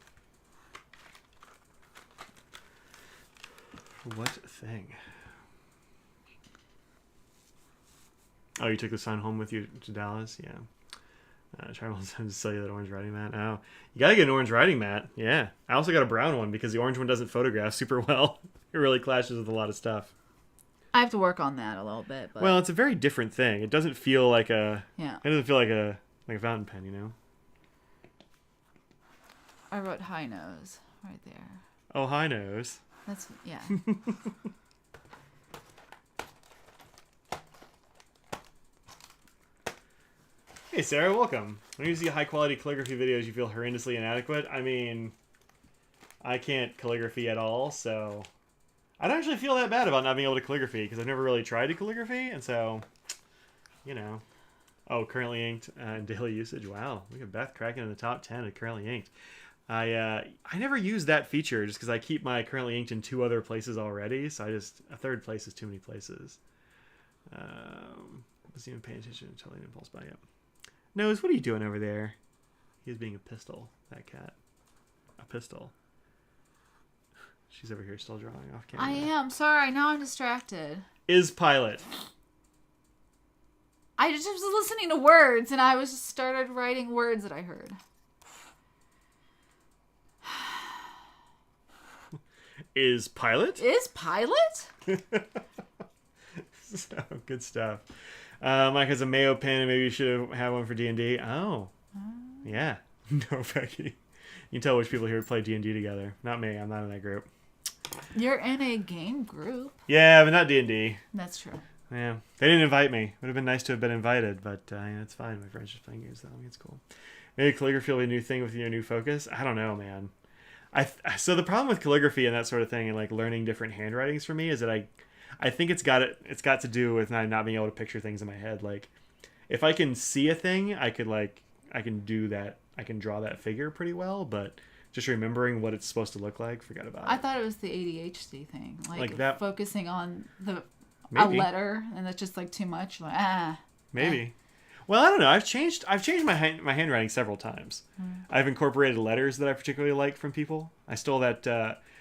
What thing? Oh, you took the sign home with you to Dallas? Yeah. Try to sell you that orange writing mat. Oh, you gotta get an orange writing mat. Yeah. I also got a brown one because the orange one doesn't photograph super well. It really clashes with a lot of stuff. I have to work on that a little bit. But... Well, it's a very different thing. It doesn't feel like a... Yeah. It doesn't feel like a fountain pen, you know? I wrote high nose right there. Oh, high nose. That's... Yeah. Hey, Sarah, welcome. When you see high-quality calligraphy videos, you feel horrendously inadequate. I mean, I can't calligraphy at all, so... I don't actually feel that bad about not being able to calligraphy, because I've never really tried to calligraphy, and so, you know. Oh, currently inked and daily usage. Wow, look at Beth cracking in the top 10 at currently inked. I never use that feature just because I keep my currently inked in 2 other places already, so a third place is too many places. Wasn't even paying attention to totally impulse buy up. Nose, what are you doing over there? He's being a pistol, that cat. A pistol. She's over here still drawing off camera. I am. Sorry, now I'm distracted. Is pilot. I just was listening to words, and I was just started writing words that I heard. Is pilot? Is pilot? So, good stuff. Mike has a Mayo pen, and maybe you should have one for D&D. Oh. Yeah. No, Becky. You can tell which people here play D&D together. Not me. I'm not in that group. You're in a game group. Yeah, but not D&D. That's true. Yeah. They didn't invite me. Would have been nice to have been invited, but yeah, it's fine. My friend's just playing games, though. It's cool. Maybe calligraphy will be a new thing with your new focus. I don't know, man. So the problem with calligraphy and that sort of thing and like learning different handwritings for me is that I think it's got to do with not being able to picture things in my head. Like if I can see a thing, I can do that. I can draw that figure pretty well, but just remembering what it's supposed to look like, forget about it. I thought it was the ADHD thing, like that, focusing on a letter, and that's just like too much. Like maybe. Well, I don't know. I've changed my handwriting several times. I've incorporated letters that I particularly like from people. I stole that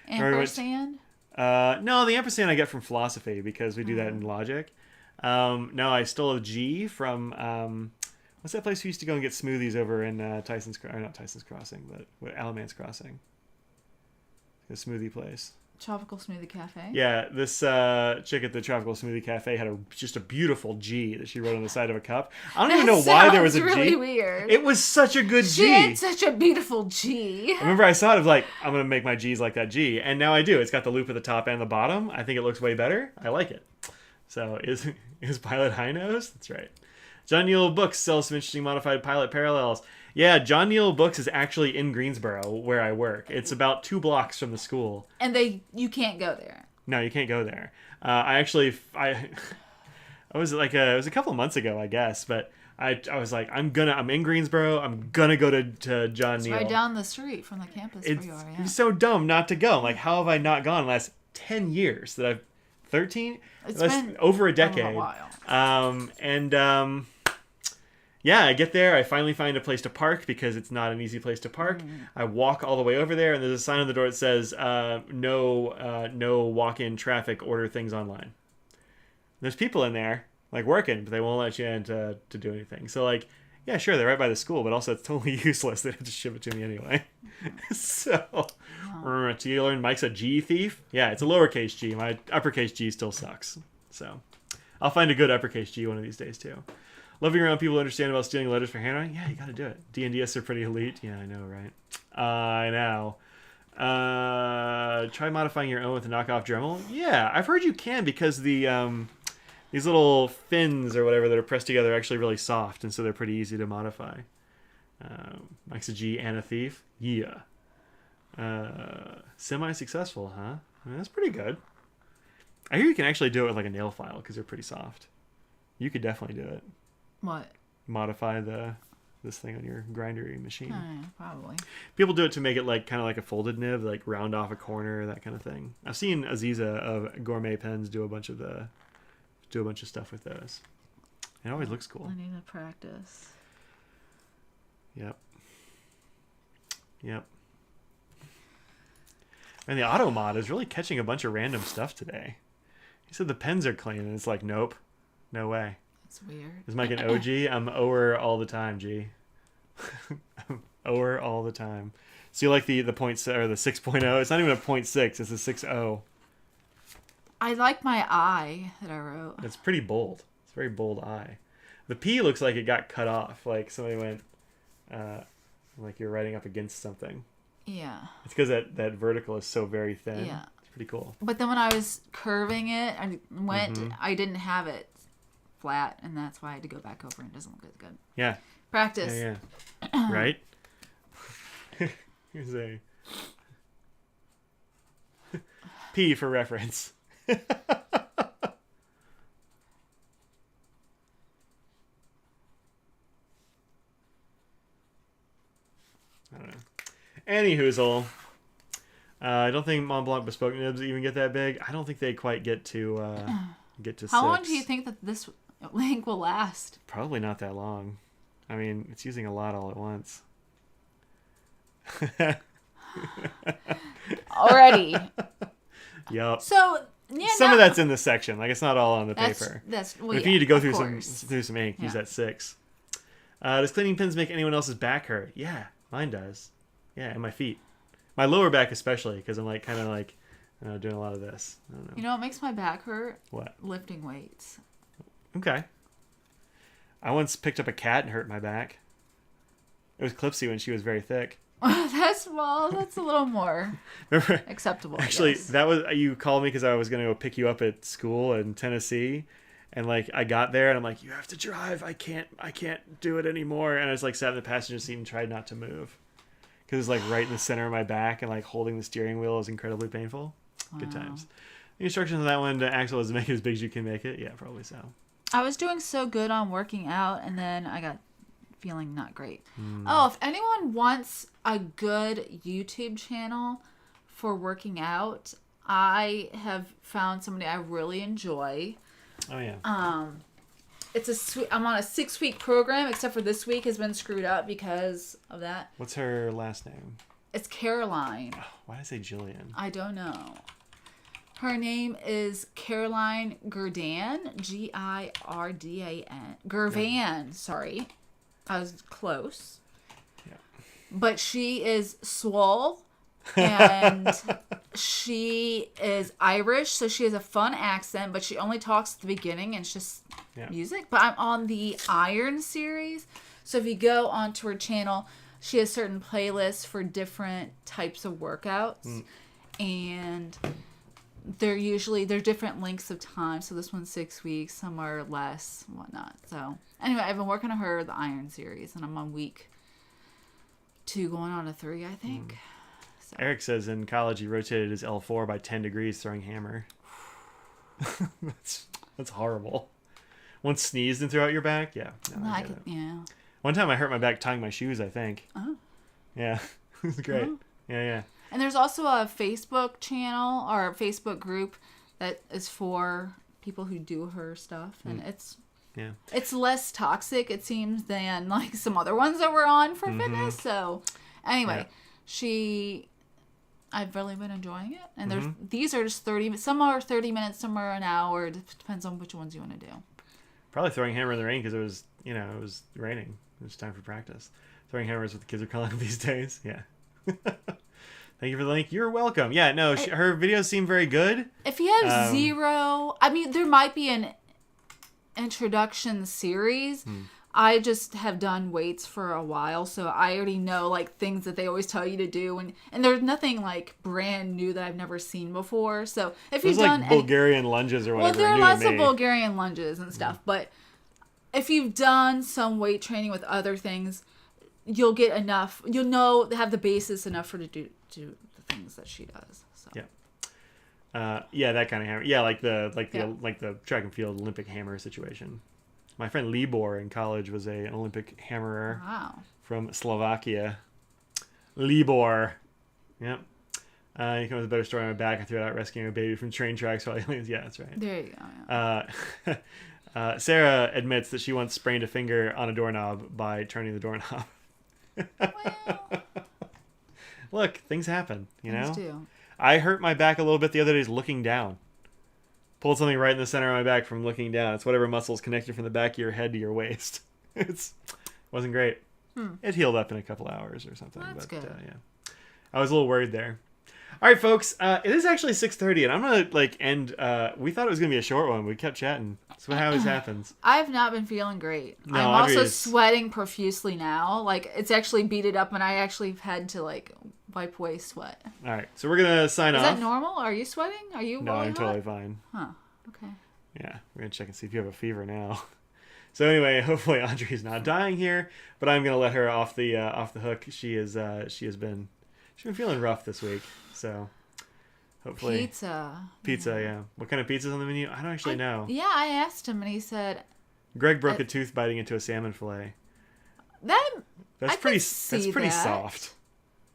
ampersand. No, the ampersand I get from philosophy because we do that in logic. No, I stole a G from what's that place we used to go and get smoothies over in not Tyson's Crossing, but Alamance Crossing. The smoothie place. Tropical Smoothie Cafe. Yeah, this chick at the Tropical Smoothie Cafe had just a beautiful G that she wrote on the side of a cup. I don't even know why there was a really G. Weird. It was such a good G. She had such a beautiful G. I remember I saw it. I was like, I'm gonna make my G's like that G, and now I do. It's got the loop at the top and the bottom. I think it looks way better. I like it. So is Pilot high nose? That's right. John Neal Books sells some interesting modified Pilot parallels. Yeah, John Neal Books is actually in Greensboro, where I work. It's about 2 blocks from the school. And you can't go there. No, you can't go there. I was like, it was a couple of months ago, I guess, but I was like, I'm in Greensboro. I'm gonna go to John Neal. Right down the street from the campus where you are. Yeah. It's so dumb not to go. I'm like, how have I not gone in the last 10 years that I've 13? It's been over a decade. A while. Yeah, I get there. I finally find a place to park because it's not an easy place to park. I walk all the way over there, and there's a sign on the door that says, no walk-in traffic, order things online. There's people in there, like, working, but they won't let you in to do anything. So, like, yeah, sure, they're right by the school, but also it's totally useless. They have to ship it to me anyway. So, do you learn Mike's a G thief? Yeah, it's a lowercase G. My uppercase G still sucks. So, I'll find a good uppercase G one of these days, too. Loving around people who understand about stealing letters for handwriting. Yeah, you got to do it. D&DS are pretty elite. Yeah, I know, right? I know. Try modifying your own with a knockoff Dremel. Yeah, I've heard you can because the these little fins or whatever that are pressed together are actually really soft, and so they're pretty easy to modify. Mike's a G and a thief. Yeah. Semi-successful, huh? I mean, that's pretty good. I hear you can actually do it with like a nail file because they're pretty soft. You could definitely do it. What? Modify this thing on your grindery machine. Probably. People do it to make it like kind of like a folded nib, like round off a corner, that kind of thing. I've seen Aziza of Gourmet Pens do a bunch of stuff with those. It always looks cool. I need to practice. Yep. And the auto mod is really catching a bunch of random stuff today. He said the pens are clean, and it's like, nope, no way. It's weird. Is Mike an OG? I'm Ower all the time, G. I'm Ower all the time. So you like the point or the 6.0? It's not even a 0.6. It's a 6.0. I like my I that I wrote. It's pretty bold. It's a very bold I. The P looks like it got cut off. Like somebody went, like you're writing up against something. Yeah. It's because that vertical is so very thin. Yeah. It's pretty cool. But then when I was curving it, I didn't have it flat, and that's why I had to go back over, and it doesn't look as good. Yeah. Practice. Yeah. Right? Here's a P for reference. I don't know. Any hoozle. I don't think Mont Blanc bespoke nibs even get that big. I don't think they quite get to How 6. long do you think that this link will last? Probably not that long. I mean, it's using a lot all at once. Already. Yep. So yeah, some of that's in this section. Like it's not all on the paper. Well, if you need to go through some ink, use that 6. Does cleaning pins make anyone else's back hurt? Yeah, mine does. Yeah, and my feet. My lower back especially, because I'm like kind of like doing a lot of this. I don't know. You know what makes my back hurt? What? Lifting weights. Okay. I once picked up a cat and hurt my back. It was Clipsy when she was very thick. That's a little more Remember, acceptable. Actually, that was you called me because I was going to go pick you up at school in Tennessee, and like I got there and I'm like, you have to drive. I can't do it anymore. And I was like sat in the passenger seat and tried not to move because it's like right in the center of my back, and like holding the steering wheel is incredibly painful. Good times. The instructions on that one to Axel is to make it as big as you can make it. Yeah, probably so. I was doing so good on working out, and then I got feeling not great. Oh, if anyone wants a good YouTube channel for working out, I have found somebody I really enjoy. Oh yeah. I'm on a 6-week program, except for this week has been screwed up because of that. What's her last name? It's Caroline. Oh, why did I say Jillian? I don't know. Her name is Caroline Gurdan, Girdan. Gurvan, sorry. I was close. Yeah. But she is swole, and she is Irish, so she has a fun accent, but she only talks at the beginning, and it's just music. But I'm on the Iron series, so if you go onto her channel, she has certain playlists for different types of workouts, and they're different lengths of time. So this one's 6 weeks, some are less, whatnot. So anyway, I've been working on her, the Iron series, and I'm on week 2 going on to 3, I think. So. Eric says in college he rotated his L4 by 10 degrees throwing hammer. That's horrible. Once sneezed and threw out your back? Yeah. No, yeah. One time I hurt my back tying my shoes, I think. Oh. Yeah. It was great. Oh. Yeah. And there's also a Facebook channel or a Facebook group that is for people who do her stuff. And it's less toxic, it seems, than like some other ones that we're on for fitness. So anyway, I've really been enjoying it. And these are just 30 minutes. Some are 30 minutes, some are an hour. It depends on which ones you want to do. Probably throwing hammer in the rain because it was raining. It was time for practice. Throwing hammers what the kids are calling these days. Yeah. Thank you for the link. You're welcome. Yeah, no, her videos seem very good. If you have 0, I mean, there might be an introduction series. I just have done weights for a while, so I already know like things that they always tell you to do, and there's nothing like brand new that I've never seen before. So if you've done like Bulgarian lunges or whatever. well, there are lots of Bulgarian lunges and stuff, but if you've done some weight training with other things, you'll get enough. You'll know have the basis enough for to do the things that she does. So. Yeah, that kind of hammer. Yeah, like the track and field Olympic hammer situation. My friend Libor in college was an Olympic hammerer. Wow. From Slovakia. Libor. Yep. He comes with a better story on my back. I threw it out rescuing a baby from train tracks while he leans. Yeah, that's right. There you go. Yeah. Sarah admits that she once sprained a finger on a doorknob by turning the doorknob. Well, Look, things happen, you know? things do. I hurt my back a little bit the other day looking down. Pulled something right in the center of my back from looking down. It's whatever muscles connected from the back of your head to your waist. Wasn't great. It healed up in a couple hours or something. That's but, good. Yeah. I was a little worried there. All right, folks. It is actually 6:30, and I'm gonna end. We thought it was gonna be a short one. We kept chatting. So how this happens. I've not been feeling great. No, I'm Audrey also is... sweating profusely now. Like it's actually beaded up, and I actually have had to like wipe away sweat. All right, so we're gonna sign off. Is that normal? Are you sweating? Are you? No, really I'm hot? totally fine. Huh. Okay. Yeah, we're gonna check and see if you have a fever now. So anyway, hopefully Audrey's not dying here, but I'm gonna let her off the hook. She's been feeling rough this week, so hopefully Pizza. Yeah. What kind of pizza's on the menu? I don't actually know. Yeah, I asked him, and he said Greg broke a tooth biting into a salmon fillet. That's pretty soft.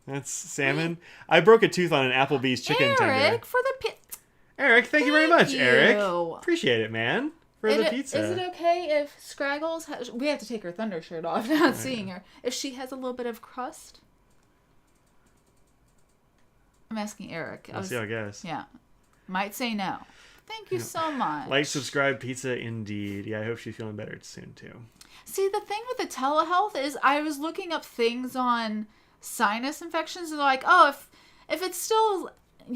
That's salmon. I broke a tooth on an Applebee's chicken tender. Eric for the Eric, thank you very much, you. Eric. Appreciate it, man. For the pizza. Is it okay if Scraggles we have to take her thunder shirt off, not seeing her. If she has a little bit of crust? I'm asking Eric. I'll see how it goes. Yeah. Might say no. Thank you so much. Like, subscribe, pizza, indeed. Yeah, I hope she's feeling better soon, too. See, the thing with the telehealth is I was looking up things on sinus infections, and they're like, oh, if it's still,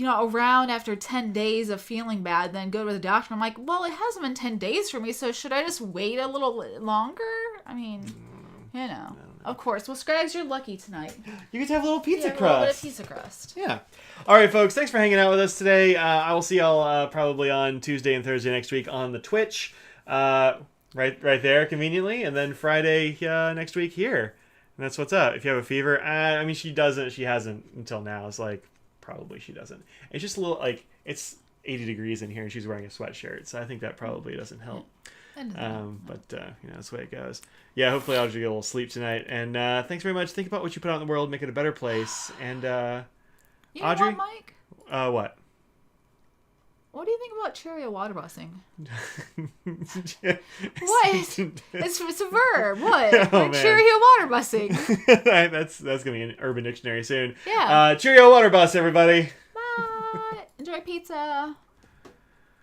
around after 10 days of feeling bad, then go to the doctor. I'm like, well, it hasn't been 10 days for me, so should I just wait a little longer? I mean, Of course. Well, Scrags, you're lucky tonight. You get to have a little pizza crust. A little bit of pizza crust. Yeah. All right, folks. Thanks for hanging out with us today. I will see y'all probably on Tuesday and Thursday next week on the Twitch. Right there, conveniently. And then Friday next week here. And that's what's up. If you have a fever, she doesn't. She hasn't until now. It's like, probably she doesn't. It's just a little, it's 80 degrees in here and she's wearing a sweatshirt. So I think that probably doesn't help. But that's the way it goes. Yeah, hopefully I'll get a little sleep tonight. And thanks very much. Think about what you put out in the world, make it a better place. And you know Audrey, what, Mike? What? What do you think about Cheerio water busing? What? It's a verb. What? Oh, Cheerio water busing. That's gonna be an Urban Dictionary soon. Yeah. Cheerio water bus, everybody. Bye. Enjoy pizza.